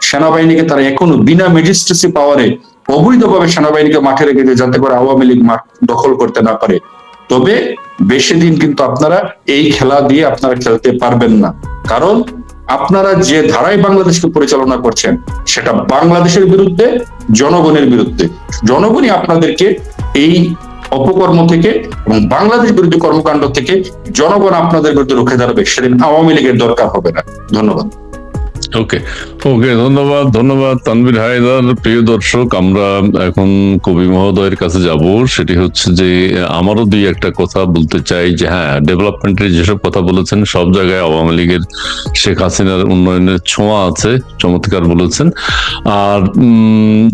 সেনাবাহিনীকে তারা এখনো বিনা ম্যাজিস্ট্রেসি পাওয়ারে অবৈধভাবে সেনাবাহিনীকে মাঠে রেখেছে, যাতে করে আওয়ামী লীগ মাঠ দখল করতে না পারে। তবে বেশি দিন কিন্তু আপনারা এই খেলা দিয়ে আপনারা খেলতে পারবেন না, কারণ আপনারা যে ধারায় বাংলাদেশকে পরিচালনা করছেন সেটা বাংলাদেশের বিরুদ্ধে, জনগণের বিরুদ্ধে। জনগণই আপনাদেরকে এই অপকর্ম থেকে এবং বাংলাদেশ বিরোধী কর্মকাণ্ড থেকে জনগণ আপনাদের বিরুদ্ধে রুখে দাঁড়াবে, সেদিন আওয়ামী লীগের দরকার হবে না। ধন্যবাদ। ওকে, ধন্যবাদ তানভীর হায়দার। প্রিয় দর্শক, আমরা এখন কবি মহোদয়ের কাছে যাব। সেটি হচ্ছে যে আমারও দুই একটা কথা বলতে চাই, যে হ্যাঁ, ডেভেলপমেন্টের যেসব কথা বলেছেন সব জায়গায় আওয়ামী লীগের, শেখ হাসিনার উন্নয়নের ছোঁয়া আছে, চমৎকার বলেছেন। আর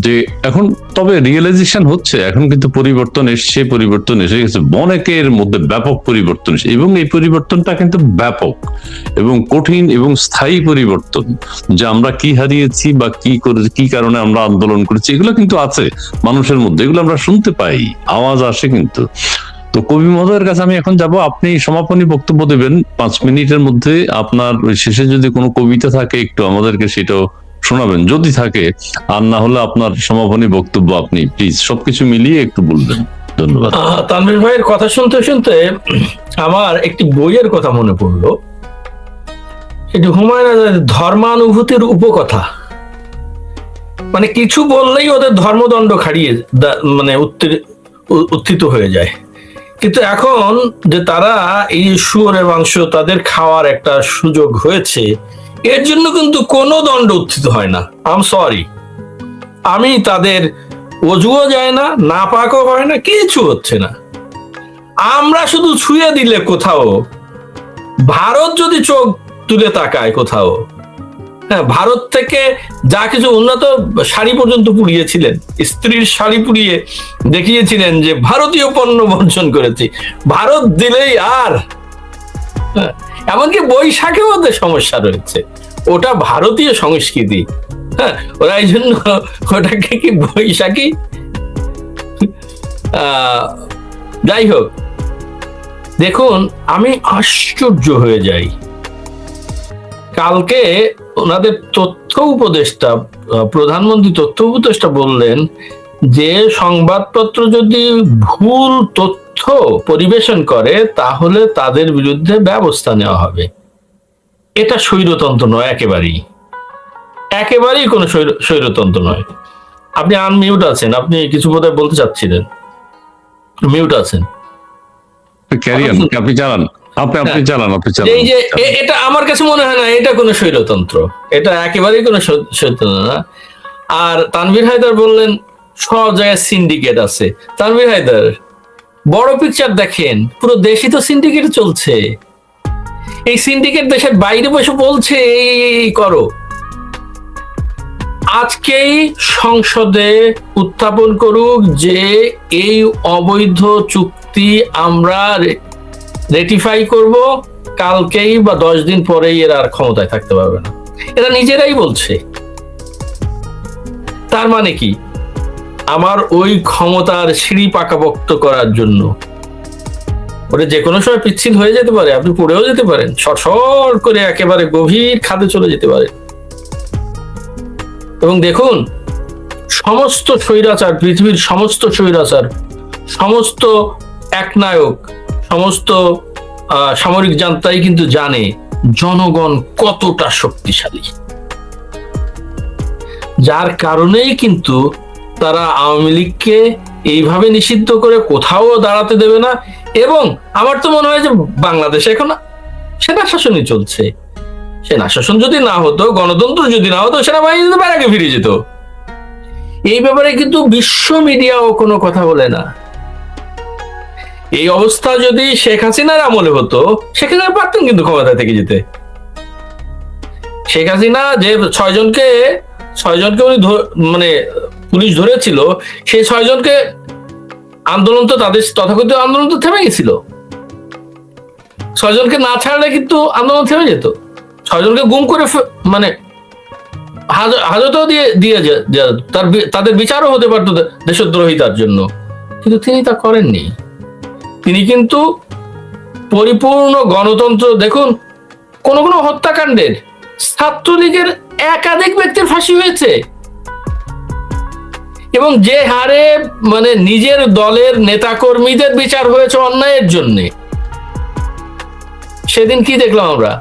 যে এখন তবে রিয়েলাইজেশন হচ্ছে, এখন কিন্তু পরিবর্তন এসে গেছে, অনেকের মধ্যে ব্যাপক পরিবর্তন এসেছে, এবং এই পরিবর্তনটা কিন্তু ব্যাপক এবং কঠিন এবং স্থায়ী পরিবর্তন। যে আমরা কি হারিয়েছি বা কি কারণে আমরা আন্দোলন করেছি, এগুলো কিন্তু আছে মানুষের মধ্যে, এগুলো আমরা শুনতে পাই, আওয়াজ আসে কিন্তু। তো কবি মহোদয়ের কাছে আমি এখন যাব, আপনি সমাপনী বক্তব্য দেবেন 5 মিনিটের মধ্যে। আপনার শেষে যদি কোনো কবিতা থাকে একটু আমাদেরকে সেটাও শোনাবেন যদি থাকে, আর না হলে আপনার সমাপনী বক্তব্য আপনি প্লিজ সবকিছু মিলিয়ে একটু বলবেন। ধন্যবাদ। তানভীর ভাইয়ের কথা শুনতে শুনতে আমার একটি বইয়ের কথা মনে পড়লো, এটি হুমায়ুন আজাদের ধর্মানুভূতির উপকথা। মানে কিছু বললেই ওদের ধর্মদণ্ড খাড়িয়ে মানে উত্থিত হয়ে যায়, কিন্তু এখন যে তারা এই শুয়োরের মাংস তাদের খাওয়ার একটা সুযোগ হয়েছে, এর জন্য কিন্তু কোনো দণ্ড উত্থিত হয় না। আম সরি, আমি তাদের অজুও যায় না, নাপাকও হয় না, কিছু হচ্ছে না। আমরা শুধু ছুঁয়ে দিলে কোথাও, ভারত যদি চোখ তুলে তাকায় কোথাও, হ্যাঁ, ভারত থেকে যা কিছু উন্নত শাড়ি পর্যন্ত পুড়িয়েছিলেন, স্ত্রীর শাড়ি পুড়িয়ে দেখিয়েছিলেন যে ভারতীয় পণ্য বর্জন করেছি, ভারত দিলেই আর, হ্যাঁ, এমনকি বৈশাখের মধ্যে সমস্যা রয়েছে, ওটা ভারতীয় সংস্কৃতি, হ্যাঁ, ওরা এই জন্য ওটাকে কি বৈশাখী, যাই হোক, দেখুন আমি আশ্চর্য হয়ে যাই। কালকে ওনাদের তথ্য উপদেষ্টা, প্রধানমন্ত্রী তথ্য উপদেষ্টা বললেন যে সংবাদপত্র যদি ভুল তথ্য পরিবেশন করে তাহলে তাদের বিরুদ্ধে ব্যবস্থা নেওয়া হবে। এটা স্বৈরতন্ত্র নয়, একেবারেই কোনো স্বৈরতন্ত্র নয়। আপনি আনমিউট আছেন, আপনি কিছু বোধহয় বলতে চাচ্ছিলেন, মিউট আছেন। আপনি চালান, আপনি চালান। এই যে এটা আমার কাছে মনে হয় না এটা কোনো স্বৈরতন্ত্র, এটা একেবারেই কোনো স্বৈরতন্ত্র না। আর তানভীর হায়দার বললেন সব জায়গায় সিন্ডিকেট আছে। তানভীর হায়দার, বড় পিকচার দেখেন, পুরো দেশই তো সিন্ডিকেট চলছে। এই সিন্ডিকেট দেশের বাইরে বসে বলছে এই করো। আজকেই সংসদে উত্থাপন করুক যে এই অবৈধ চুক্তি আমরা রেটিফাই করব, কালকেই বা 10 দিন পরেই এরা আর ক্ষমতায় থাকতে পারবে না। এরা নিজেরাই বলছে। তার মানে কি, আমার ওই ক্ষমতার সিঁড়ি পাকাপোক্ত করার জন্য ওটা যে কোনো সময় পিচ্ছিল হয়ে যেতে পারে, আপনি পড়েও যেতে পারেন, সরসর করে একেবারে গভীর খাদে চলে যেতে পারেন। এবং দেখুন, সমস্ত স্বৈরাচার, পৃথিবীর সমস্ত স্বৈরাচার, সমস্ত একনায়ক, সমস্ত সামরিক জান্তাই কিন্তু জানে জনগণ কতটা শক্তিশালী, যার কারণেই কিন্তু তারা আওয়ামী লীগকে এইভাবে নিষিদ্ধ করে কোথাও দাঁড়াতে দেবে না। এবং আমার তো মনে হয় যে বাংলাদেশে এখন সেনা শাসনই চলছে। সেনা শাসন যদি না হতো, গণতন্ত্র যদি না হতো, সেনাবাহিনী তো ব্যারাকে ফিরে যেত। এই ব্যাপারে কিন্তু বিশ্ব মিডিয়াও কোনো কথা বলে না। এই অবস্থা যদি শেখ হাসিনার আমলে হতো, শেখ হাসিনা পারতেন কিন্তু ক্ষমতা থেকে যেতে। শেখ হাসিনা যে 6 জনকে উনি মানে পুলিশ ধরেছিল, সেই 6 জনকে আন্দোলন তো, তাদের তথাকথিত আন্দোলন তো থেমে গেছিল। 6 জনকে না ছাড়লে কিন্তু আন্দোলন থেমে যেত। 6 জনকে গুম করে মানে হাজতেও দিয়ে তাদের বিচারও হতে পারতো দেশদ্রোহিতার জন্য, কিন্তু তিনি তা করেননি। তিনি কিন্তু পরিপূর্ণ গণতন্ত্র, দেখুন কোন হত্যাকাণ্ডের ছাত্রলীগের একাধিক ব্যক্তির ফাঁসি হয়েছে, এবং যে হারে মানে নিজের দলের নেতাকর্মীদের বিচার হয়েছে অন্যায়ের জন্য। সেদিন কি দেখলাম আমরা,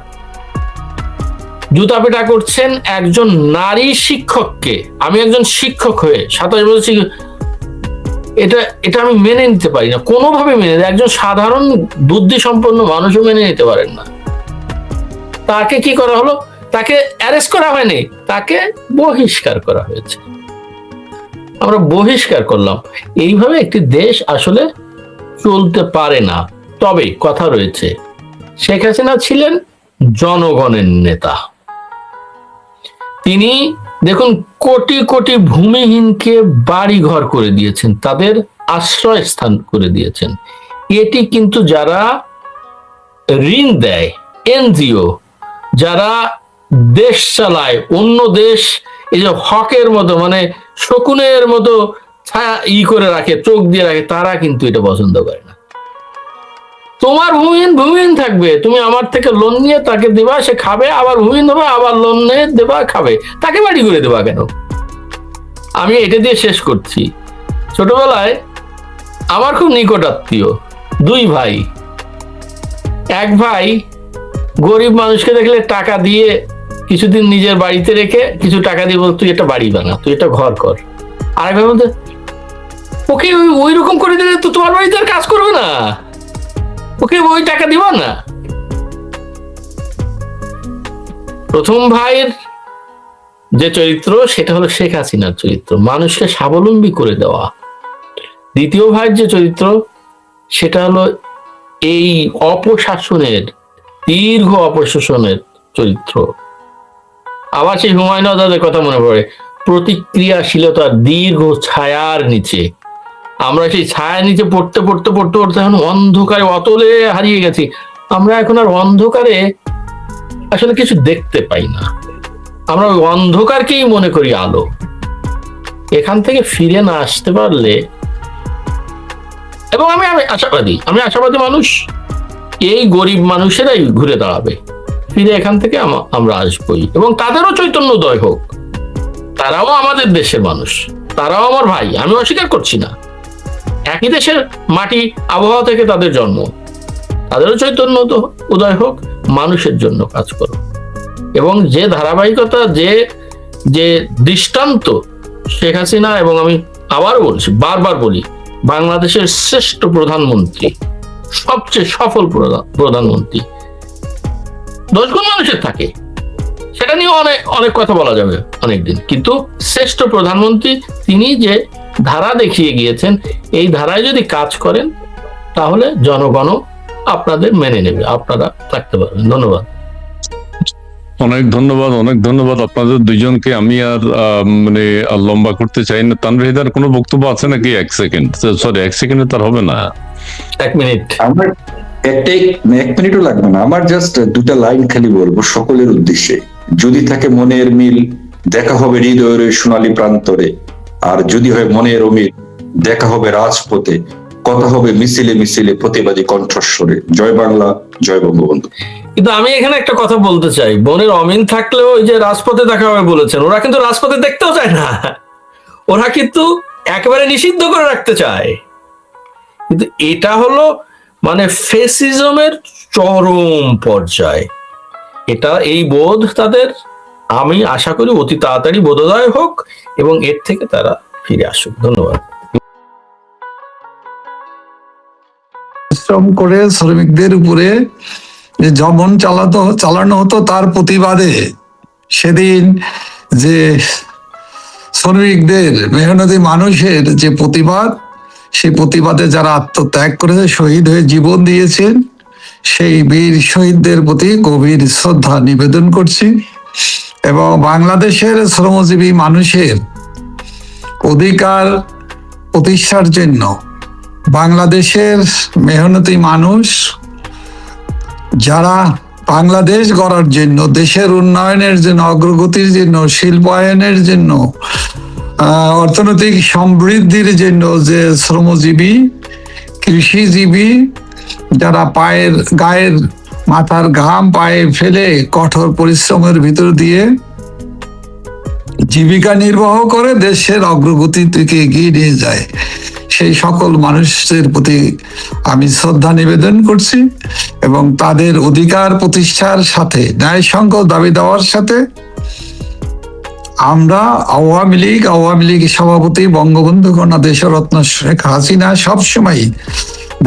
জুতা পেটা করছেন একজন নারী শিক্ষককে। আমি একজন শিক্ষক হয়ে 27 বছর, এটা আমি মেনে নিতে পারি না, কোনোভাবে মেনে নিতে, একজন সাধারণ বুদ্ধি সম্পন্ন মানুষও মেনে নিতে পারেন না। তাকে কি করা হলো? তাকে অ্যারেস্ট করা হয়নি, তাকে বহিষ্কার করা হয়েছে। আমরা বহিষ্কার করলাম। এইভাবে একটি দেশ আসলে চলতে পারে না। তবে কথা রয়েছে, শেখ হাসিনা ছিলেন জনগণের নেতা। তিনি দেখুন কোটি কোটি ভূমিহীনকে বাড়ি ঘর করে দিয়েছেন, তাদের আশ্রয় স্থান করে দিয়েছেন। এটি কিন্তু যারা ঋণ দেয়, এনজিও, যারা দেশ চালায়, অন্য দেশ এই যে হকের মতো মানে শকুনের মতো ছায়া করে রাখে, চোখ দিয়ে রাখে, তারা কিন্তু এটা পছন্দ করে না। তোমার ভূমিহীন থাকবে, তুমি আমার থেকে লোন নিয়ে তাকে দেবা, সে খাবে, আবার ভূমিহীন হবে, আবার লোন নিয়ে দেবা, খাবে, তাকে বাড়ি করে দেবা কেন? আমি এটা দিয়ে শেষ করছি। ছোটবেলায় আমার খুব নিকট আত্মীয় 2 ভাই। এক ভাই গরিব মানুষকে দেখলে টাকা দিয়ে কিছুদিন নিজের বাড়িতে রেখে কিছু টাকা দিয়ে বল, তুই একটা বাড়ি বানা, তুই একটা ঘর কর। আরেক ভাই বলতে, ওকে ওই রকম করে দিলে তো তোমার বাড়িতে আর কাজ করবে না, ওকে ওই টাকা দিব না। প্রথম ভাইয়ের যে চরিত্র সেটা হলো শেখ হাসিনার চরিত্র, মানুষকে স্বাবলম্বী করে দেওয়া। দ্বিতীয় ভাইয়ের যে চরিত্র সেটা হলো এই অপশাসনের, দীর্ঘ অপশাসনের চরিত্র। আবার সেই হুমায়ুন আজাদের কথা মনে পড়ে, প্রতিক্রিয়াশীলতার দীর্ঘ ছায়ার নিচে। আমরা সেই ছায়ার নিচে পড়তে পড়তে পড়তে পড়তে এখন অন্ধকারে অতলে হারিয়ে গেছি। আমরা এখন আর অন্ধকারে আসলে কিছু দেখতে পাই না, আমরা ওই অন্ধকারকেই মনে করি আলো। এখান থেকে ফিরে না আসতে পারলে, এবং আমি আশাবাদী মানুষ, এই গরিব মানুষেরাই ঘুরে দাঁড়াবে, ফিরে এখান থেকে আমরা আসবই, এবং তাদেরও চৈতন্যোদয় হোক। তারাও আমাদের দেশের মানুষ, তারাও আমার ভাই, আমি অস্বীকার করছি না। একই দেশের মাটি আবহাওয়া থেকে তাদের জন্ম, তাদেরও চৈতন্য উদয় হোক, মানুষের জন্য কাজ করো। এবং যে ধারাবাহিকতা, যে দৃষ্টান্ত শেখ হাসিনা, এবং আমি আবার বলছি, বারবার বলি, বাংলাদেশের শ্রেষ্ঠ প্রধানমন্ত্রী, সবচেয়ে সফল প্রধানমন্ত্রী। দোষগুণ মানুষের থাকে, সেটা নিয়ে অনেক কথা বলা যাবে অনেকদিন, কিন্তু শ্রেষ্ঠ প্রধানমন্ত্রী তিনি যে ধারা দেখিয়ে গিয়েছেন, এই ধারায় যদি কাজ করেন তাহলে জনগণও আপনাদের মেনে নেবে, আপনারা থাকতে পারবেন। ধন্যবাদ। অনেক ধন্যবাদ আপনাদের দুইজনকে। আমি আর লম্বা করতে চাই না। তানভীর, কোনো বক্তব্য আছে নাকি? 1 সেকেন্ড, সরি 1 সেকেন্ডে তার হবে না, 1 মিনিট। আমার 1 মিনিটও লাগবে না। আমার জাস্ট 2টা লাইন খালি বলবো সকলের উদ্দেশ্যে। যদি থাকে মনের মিল, দেখা হবে হৃদয়ের সোনালী প্রান্তরে, আর যদি হয় মনের অমিল, দেখা হবে রাজপথে, কথা হবে মিছিলে মিছিলে প্রতিবাদী কণ্ঠস্বরে। জয় বাংলা, জয় বঙ্গবন্ধু। কিন্তু আমি এখানে একটা কথা বলতে চাই, বনের অমিল থাকলেও ওই যে রাজপথে দেখা হবে বলেছেন, ওরা কিন্তু রাজপথে দেখতেও চায় না, ওরা কিন্তু একেবারে নিষিদ্ধ করে রাখতে চায়। কিন্তু এটা হলো মানে ফেসিজমের চরম পর্যায়। এই বোধ তাদের, আমি আশা করি অতি তাড়াতাড়ি বোধোদয় হোক এবং এর থেকে তারা ফিরে আসুক। ধন্যবাদ। শ্রম করে শ্রমিকদের উপরে যে জবন চালানো হতো, তার প্রতিবাদে সেদিন যে শ্রমিকদের, মেহনতি মানুষের যে প্রতিবাদ, সেই প্রতিবাদে যারা আত্মত্যাগ করেছে, শহীদ হয়ে জীবন দিয়েছেন, সেই বীর শহীদদের প্রতি গভীর শ্রদ্ধা নিবেদন করছি। এবং বাংলাদেশের শ্রমজীবী মানুষের অধিকার প্রতিষ্ঠার জন্য, বাংলাদেশের মেহনতি মানুষ যারা বাংলাদেশ গড়ার জন্য, দেশের উন্নয়নের জন্য, অগ্রগতির জন্য, শিল্পায়নের জন্য, অর্থনৈতিক সমৃদ্ধির জন্য যে শ্রমজীবী, কৃষিজীবী, যারা গায়ের মাথার ঘাম পায়ে ফেলে কঠোর পরিশ্রমের ভিতর দিয়ে জীবিকা নির্বাহ করে দেশের অগ্রগতির দিকে এগিয়ে নিয়ে যায়, সেই সকল মানুষদের প্রতি আমি শ্রদ্ধা নিবেদন করছি। এবং তাদের অধিকার প্রতিষ্ঠার সাথে, ন্যায়সঙ্গত দাবি দেওয়ার সাথে আমরা আওয়ামী লীগ সভাপতি বঙ্গবন্ধু কন্যা দেশরত্ন শেখ হাসিনা সবসময়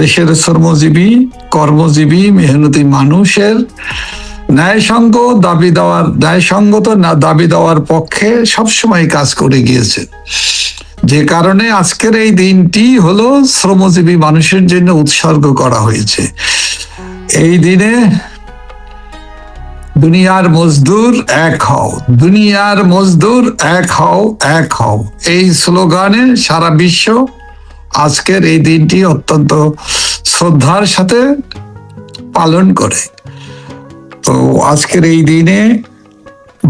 দেশের শ্রমজীবী, কর্মজীবী, মেহনতি মানুষের ন্যায়সঙ্গত দাবি দেওয়ার পক্ষে সবসময় কাজ করে গিয়েছে। যে কারণে আজকের এই দিনটি হলো শ্রমজীবী মানুষের জন্য উৎসর্গ করা হয়েছে। এই দিনে দুনিয়ার মজদুর এক হও, দুনিয়ার মজদুর এক হও, এক হও, এই স্লোগানে সারা বিশ্ব আজকের এই দিনটি অত্যন্ত শ্রদ্ধার সাথে পালন করে। তো আজকের এই দিনে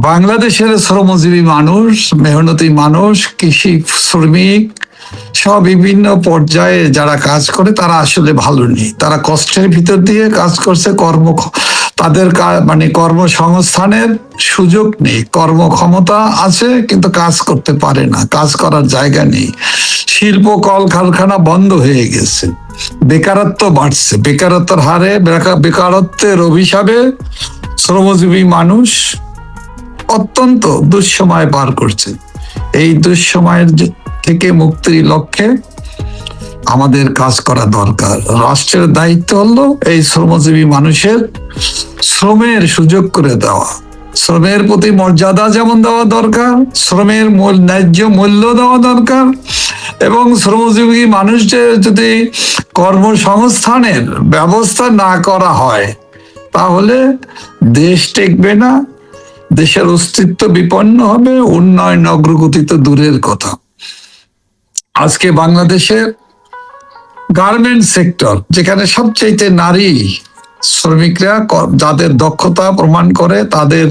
বাংলাদেশের শ্রমজীবী মানুষ, মেহনতি মানুষ, কৃষি শ্রমিক সব বিভিন্ন পর্যায়ে যারা কাজ করে, তারা আসলে ভালো নেই। তারা কষ্টের ভিতর দিয়ে কাজ করছে, তাদের কর্মসংস্থানের সুযোগ নেই, কর্মক্ষমতা আছে কিন্তু কাজ করতে পারে না, কাজ করার জায়গা নেই, শিল্প কলকারখানা বন্ধ হয়ে গেছে, বেকারত্ব বাড়ছে, বেকারত্বের হারে, বেকারত্বের অভিশাপে শ্রমজীবী মানুষ অত্যন্ত দুঃসময় পার করছে। এই দুঃসময়ের থেকে মুক্তির লক্ষ্যে আমাদের কাজ করা দরকার। রাষ্ট্রের দায়িত্ব হলো এই শ্রমজীবী মানুষের শ্রমের সুযোগ করে দেওয়া, শ্রমের প্রতি মর্যাদা যেমন দেওয়া দরকার, শ্রমের ন্যায্য মূল্য দেওয়া দরকার, এবং শ্রমজীবী মানুষদের যদি কর্মসংস্থানের ব্যবস্থা না করা হয় তাহলে দেশ টিকবে না, দেশের অস্তিত্ব বিপন্ন হবে, উন্নয়ন অগ্রগতি তো দূরের কথা। আজকে বাংলাদেশের গার্মেন্ট সেক্টর, যেখানে সবচেয়ে নারী শ্রমিকরা যাদের দক্ষতা প্রমাণ করে, তাদের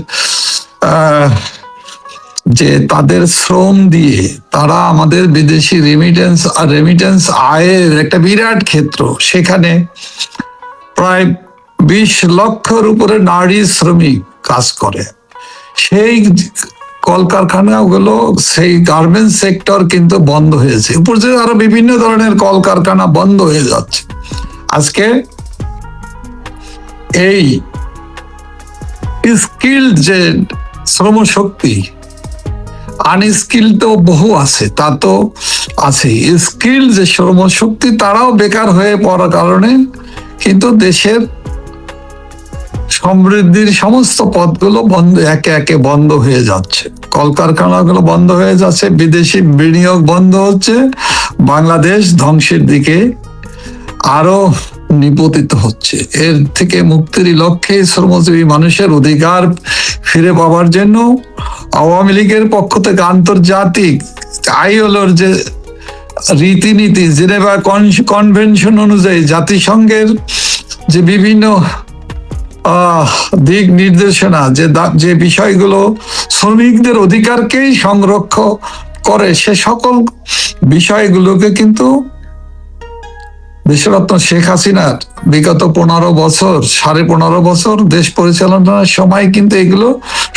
যে তাদের শ্রম দিয়ে তারা আমাদের বিদেশি রেমিটেন্স আয়ের একটা বিরাট ক্ষেত্র, সেখানে প্রায় 20 লক্ষের উপরে নারী শ্রমিক কাজ করে। সেই কলকারখানাগুলো, সেই গার্মেন্টস সেক্টর কিন্তু বন্ধ হয়েছে। উপর যে আরো বিভিন্ন ধরনের কলকারখানা বন্ধ হয়ে যাচ্ছে। আজকে এই স্কিল্ড যে শ্রমশক্তি, আনস্কিল তো বহু আছে, তা তো আছে, স্কিল যে শ্রমশক্তি তারাও বেকার হয়ে পড়ার কারণে কিন্তু দেশের সমৃদ্ধির সমস্ত পথগুলো বন্ধ, একে একে বন্ধ হয়ে যাচ্ছে। কলকারখানাগুলো বন্ধ হয়ে যাচ্ছে, বিদেশি বিনিয়োগ বন্ধ হচ্ছে, বাংলাদেশ ধ্বংসের দিকে আরো নিপতিত হচ্ছে। এর থেকে মুক্তির লক্ষ্যে শ্রমজীবী মানুষের অধিকার ফিরে পাওয়ার জন্য আওয়ামী লীগের পক্ষ থেকে আন্তর্জাতিক আইএলওর যে রীতিনীতি, জেনেভা কনভেনশন অনুযায়ী জাতিসংঘের যে বিভিন্ন দিক নির্দেশনা, যে বিষয়গুলো শ্রমিকদের অধিকারকেই সংরক্ষণ করে, সে সকল বিষয়গুলোকে কিন্তু দেশরত্ন শেখ হাসিনার বিগত 15 বছর, 15.5 বছর দেশ পরিচালনার সময় কিন্তু এগুলো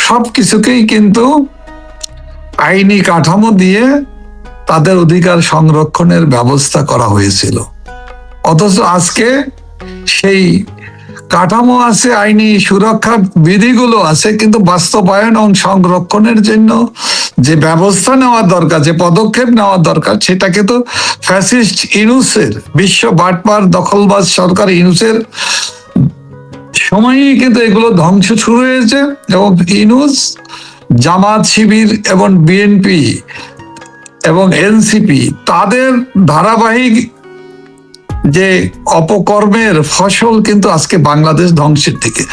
সবকিছুকেই কিন্তু আইনি কাঠামো দিয়ে তাদের অধিকার সংরক্ষণের ব্যবস্থা করা হয়েছিল। অথচ আজকে সেই কাঠামো আছে, আইনি সুরক্ষা বিধিগুলো আছে, কিন্তু বাস্তবায়ন এবং সংরক্ষণের জন্য যে ব্যবস্থা নেওয়া দরকার, যে পদক্ষেপ নেওয়া দরকার, সেটাকে তো ফ্যাসিস্ট ইউনূসের, বিশ্ব বাটপার দখলবাজ সরকার ইউনূসের সময়ই কিন্তু এগুলো ধ্বংস শুরু হয়েছে। এবং ইউনূস, জামাত শিবির এবং বিএনপি এবং এনসিপি তাদের ধারাবাহিক যে অপকর্মের ফসল কিন্তু আজকে বাংলাদেশ ধ্বংসের দিকে।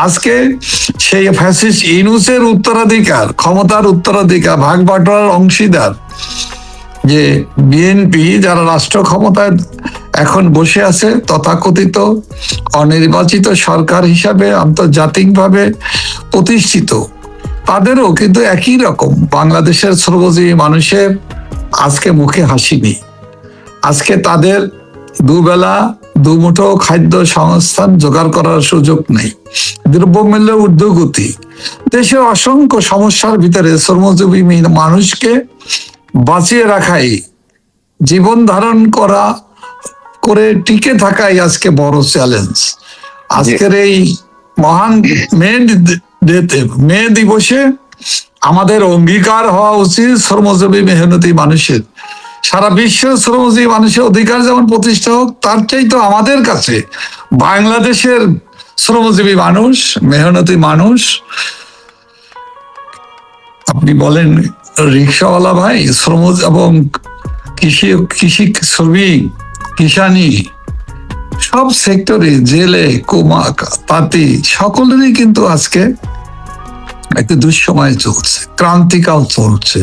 আজকে সেই ফ্যাসিস্ট ইউনূসের উত্তরাধিকার, ক্ষমতার উত্তরাধিকার, ভাগ বাটোয়ারার অংশীদার যে বিএনপি, যারা রাষ্ট্র ক্ষমতায় এখন বসে আছে, তথাকথিত অনির্বাচিত সরকার হিসাবে আন্তর্জাতিকভাবে প্রতিষ্ঠিত, তাদেরও কিন্তু একই রকম বাংলাদেশের শ্রমজীবী মানুষের আজকে মুখে হাসি নেই। আজকে তাদের দুবেলা দুমুঠো খাদ্য সংস্থান জোগাড় করার সুযোগ নেই, দ্রব্যমূল্য ঊর্ধ্বগতি, দেশের অসংখ্য সমস্যার ভিতরে শ্রমজীবী মানুষকে বাঁচিয়ে রাখাই, জীবন ধারণ করে টিকে থাকাই আজকে বড় চ্যালেঞ্জ। আজকের এই মহান মে দিবসে আমাদের অঙ্গীকার হওয়া উচিত শ্রমজীবী মেহনতি মানুষের। সারা বিশ্ব শ্রমজীবী মানুষের অধিকার যেমন প্রতিষ্ঠা হোক, তার চাইতে আমাদের কাছে বাংলাদেশের শ্রমজীবী মানুষ, মেহনতি মানুষ, আপনি বলেন রিক্সাওয়ালা ভাই, শ্রম এবং কৃষি শ্রমিক, কিষানি, সব সেক্টরে, জেলে, তাঁতি, সকলেরই কিন্তু আজকে একটা দুঃসময় চলছে, ক্রান্তিকাল চলছে।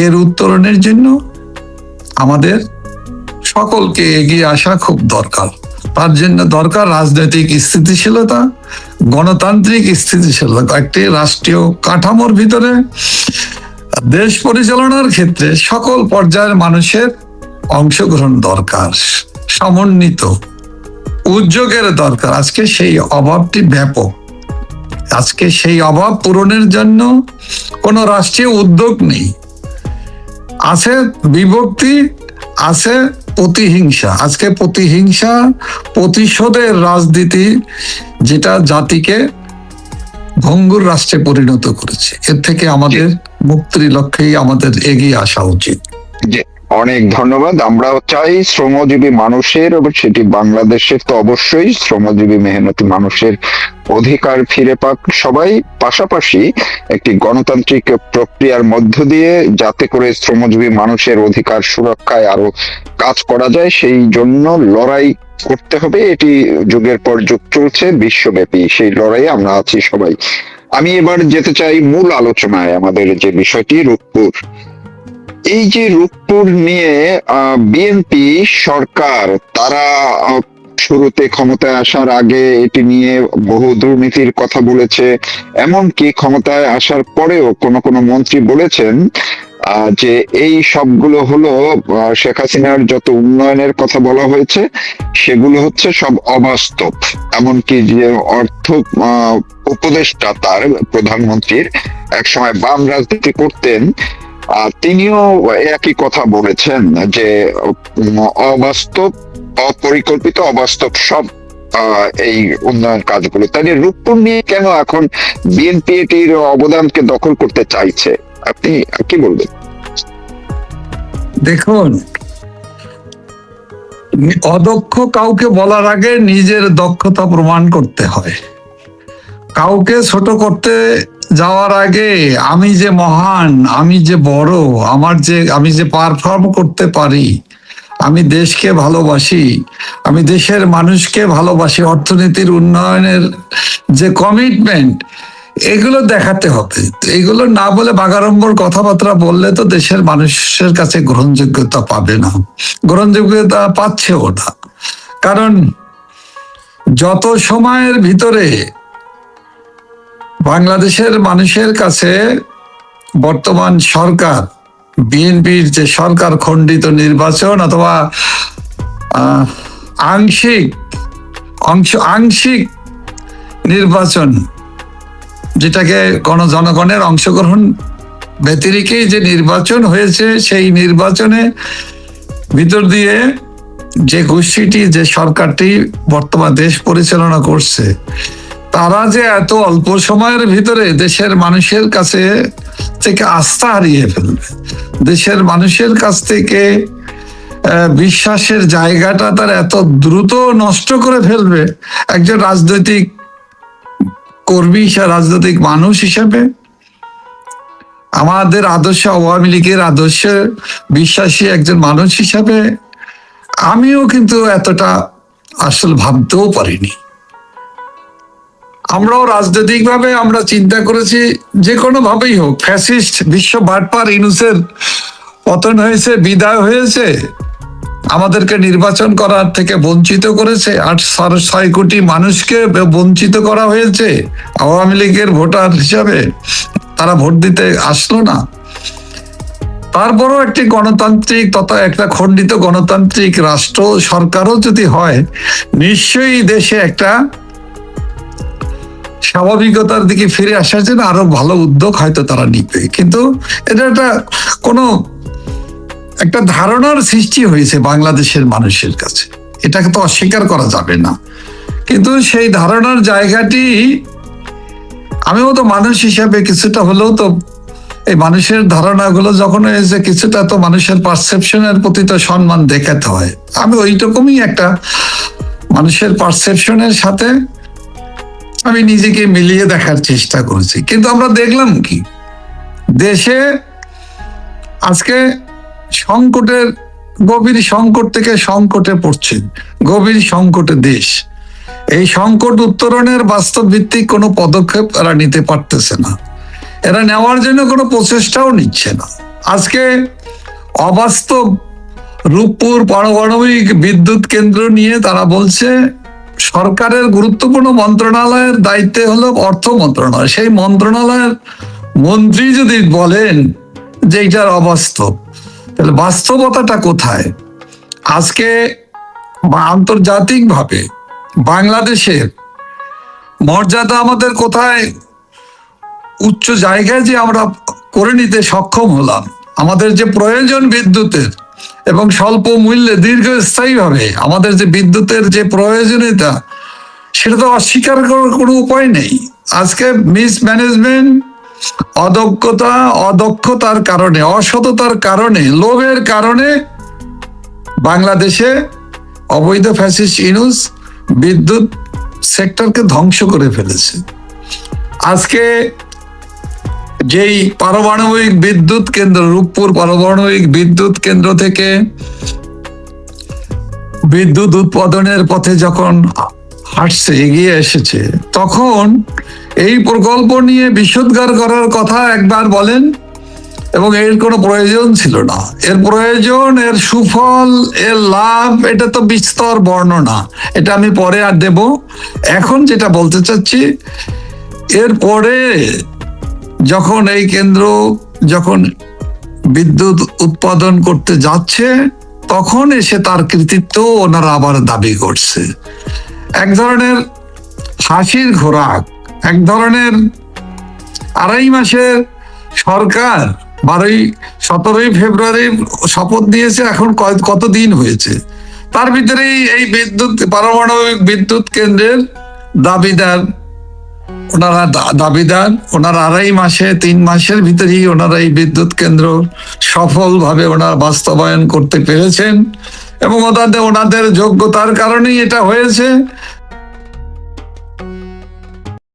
এর উত্তরণের জন্য আমাদের সকলকে এগিয়ে আসা খুব দরকার। তার জন্য দরকার রাজনৈতিক স্থিতিশীলতা, গণতান্ত্রিক স্থিতিশীলতা। একটি রাষ্ট্রীয় কাঠামোর ভিতরে দেশ পরিচালনার ক্ষেত্রে সকল পর্যায়ের মানুষের অংশগ্রহণ দরকার, সমন্বিত উদ্যোগের দরকার। আজকে সেই অভাবটি ব্যাপক। আজকে সেই অভাব পূরণের জন্য কোনো রাষ্ট্রীয় উদ্যোগ নেই। আছে বিভক্তি, আছে প্রতিহিংসা। আজকে প্রতিহিংসা, প্রতিশোধের রাজনীতি, যেটা জাতিকে ভঙ্গুর রাষ্ট্রে পরিণত করেছে। এর থেকে আমাদের মুক্তির লক্ষ্যেই আমাদের এগিয়ে আসা উচিত। অনেক ধন্যবাদ। আমরাও চাই শ্রমজীবী মানুষের, এবং সেটি বাংলাদেশের তো অবশ্যই শ্রমজীবী মেহনতি মানুষের অধিকার ফিরে পাক সবাই, পাশাপাশি একটি গণতান্ত্রিক প্রক্রিয়ার মধ্য দিয়ে যাতে করে শ্রমজীবী মানুষের অধিকার সুরক্ষায় আরো কাজ করা যায়, সেই জন্য লড়াই করতে হবে। এটি যুগের পর যুগ চলছে বিশ্বব্যাপী, সেই লড়াইয়ে আমরা আছি সবাই। আমি এবার যেতে চাই মূল আলোচনায়, আমাদের যে বিষয়টি রূপপুর। এই যে রূপপুর নিয়ে বিএনপি সরকার, তারা শুরুতে ক্ষমতায় আসার আগে এটি নিয়ে বহু দুর্নীতির কথা বলেছে, এমনকি ক্ষমতায় আসার পরেও কোন কোন মন্ত্রী বলেছেন যে এই সবগুলো হলো শেখ হাসিনার যত উন্নয়নের কথা বলা হয়েছে সেগুলো হচ্ছে সব অবাস্তব। এমনকি যে অর্থ উপদেষ্টা তার প্রধানমন্ত্রীর একসময় বাম রাজনীতি করতেন, তিনিও একই কথা বলেছেন যে অবাস্তব, অপরিকল্পিত, অবাস্তব সব এই উন্নয়ন কাজগুলো। তাহলে রূপপুর নিয়ে কেন এখন বিএনপি এটির অবদানকে দখল করতে চাইছে, আপনি কি বলবেন? দেখুন, অদক্ষ কাউকে বলার আগে নিজের দক্ষতা প্রমাণ করতে হয়। কাউকে ছোট করতে যাওয়ার আগে আমি যে মহান, আমি যে বড়, আমি যে পারফর্ম করতে পারি, আমি দেশকে ভালোবাসি, আমি দেশের মানুষকে ভালোবাসি, অর্থনীতির উন্নয়নের যে কমিটমেন্ট, এগুলো দেখাতে হবে। এগুলো না বলে বাগাড়ম্বর কথাবার্তা বললে তো দেশের মানুষের কাছে গ্রহণযোগ্যতা পাবে না, গ্রহণযোগ্যতা পাচ্ছেও না। কারণ যত সময়ের ভিতরে বাংলাদেশের মানুষের কাছে বর্তমান সরকার, বিএনপির যে সরকার খণ্ডিত নির্বাচন অথবা আংশিক নির্বাচন, যেটাকে জনগণের অংশগ্রহণ ব্যতিরেকেই যে নির্বাচন হয়েছে, সেই নির্বাচনে ভিতর দিয়ে যে গোষ্ঠীটি, যে সরকারটি বর্তমান দেশ পরিচালনা করছে, তারা যে এত অল্প সময়ের ভিতরে দেশের মানুষের কাছে থেকে আস্থা হারিয়ে ফেলবে, দেশের মানুষের কাছ থেকে বিশ্বাসের জায়গাটা তার এত দ্রুত নষ্ট করে ফেলবে, একজন রাজনৈতিক কর্মী, রাজনৈতিক মানুষ হিসেবে, আমাদের আদর্শ, আওয়ামী লীগের আদর্শে বিশ্বাসী একজন মানুষ হিসাবে আমিও কিন্তু এতটা আসলে ভাবতেও পারিনি। আমরাও রাজনৈতিক ভাবে আমরা চিন্তা করেছি যে কোনো ভাবেই হোক, ফ্যাসিস্ট বিশ্ব বাটপার ইউনূসের পতন হয়েছে, বিদায় হয়েছে, আমাদেরকে নির্বাচন করার থেকে বঞ্চিত করেছে, 8.6 কোটি মানুষকে বঞ্চিত করা হয়েছে আওয়ামী লীগের ভোটার হিসাবে, তারা ভোট দিতে আসলো না। তারপরও একটি গণতান্ত্রিক তথা একটা খণ্ডিত গণতান্ত্রিক রাষ্ট্র সরকারও যদি হয়, নিশ্চয়ই দেশে একটা স্বাভাবিকতার দিকে ফিরে আসার জন্য আরো ভালো উদ্যোগ হয়তো তারা নিবে। কিন্তু এটা একটা ধারণার সৃষ্টি হয়েছে বাংলাদেশের মানুষের কাছে, এটাকে তো অস্বীকার করা যাবে না। কিন্তু সেই ধারণার জায়গাটি আমিও তো মানুষ হিসাবে কিছুটা হলেও তো এই মানুষের ধারণাগুলো যখন হয়েছে, কিছুটা তো মানুষের পারসেপশনের প্রতি তো সম্মান দেখাতে হয়। আমি ওইরকমই একটা মানুষের পারসেপশনের সাথে আমি নিজেকে মিলিয়ে দেখার চেষ্টা করেছি। কিন্তু আমরা দেখলাম কি, দেশে আজকে সংকটের, গভীর সংকট থেকে সংকটে পড়ছে, গভীর সংকটে দেশ। এই সংকট উত্তরণের বাস্তব ভিত্তিক কোনো পদক্ষেপ এরা নিতে পারতেছে না, এরা নেওয়ার জন্য কোনো প্রচেষ্টাও নিচ্ছে না। আজকে অবাস্তব রূপপুর পারমাণবিক বিদ্যুৎ কেন্দ্র নিয়ে তারা বলছে সরকারের গুরুত্বপূর্ণ মন্ত্রণালয়ের দায়িত্বে হলো অর্থ মন্ত্রণালয়, সেই মন্ত্রণালয়ের মন্ত্রী যদি বলেন যে এটার অবাস্তব, তাহলে বাস্তবতাটা কোথায়? আজকে আন্তর্জাতিক ভাবে বাংলাদেশের মর্যাদা আমাদের কোথায় উচ্চ জায়গায় যে আমরা করে নিতে সক্ষম হলাম, আমাদের যে প্রয়োজন বিদ্যুতের এবং স্বল্প মূল্যে দীর্ঘস্থায়ী ভাবে আমাদের যে বিদ্যুতের যে প্রয়োজনীয়তা, সেটা তো অস্বীকার করার কোনো উপায় নেই। আজকে মিসম্যানেজমেন্ট অদক্ষতার কারণে, অসততার কারণে, লোভের কারণে বাংলাদেশে অবৈধ ফ্যাসিস্ট ইউনূস বিদ্যুৎ সেক্টরকে ধ্বংস করে ফেলেছে। আজকে যেই পারমাণবিক বিদ্যুৎ কেন্দ্র, রূপপুর পারমাণবিক বিদ্যুৎ কেন্দ্র থেকে বিদ্যুৎ উৎপাদনের পথে যখন হাঁটছে, এগিয়ে এসেছে, তখন এই প্রকল্প নিয়ে বিষোদ্গার করার কথা একবার বলেন, এবং এর কোনো প্রয়োজন ছিল না। এর প্রয়োজন, এর সুফল, এর লাভ, এটা তো বিস্তর বর্ণনা, এটা আমি পরে আর দেব। এখন যেটা বলতে চাচ্ছি, এরপরে যখন এই কেন্দ্র যখন বিদ্যুৎ উৎপাদন করতে যাচ্ছে, তখন এসে তার কৃতিত্ব ওনারা আবার দাবি করছে। এক ধরনের হাসির খোরাক, এক ধরনের 2.5 মাসের সরকার 17ই ফেব্রুয়ারি শপথ দিয়েছে, এখন কত দিন হয়েছে, তার ভিতরেই এই পারমাণবিক বিদ্যুৎ কেন্দ্রের দাবিদার ওনারা 2.5 মাসে 3 মাসের ভিতরেই ওনারা এই বিদ্যুৎ কেন্দ্র সফলভাবে ওনারা বাস্তবায়ন করতে পেরেছেন, এবং ওনাদের যোগ্যতার কারণেই এটা হয়েছে।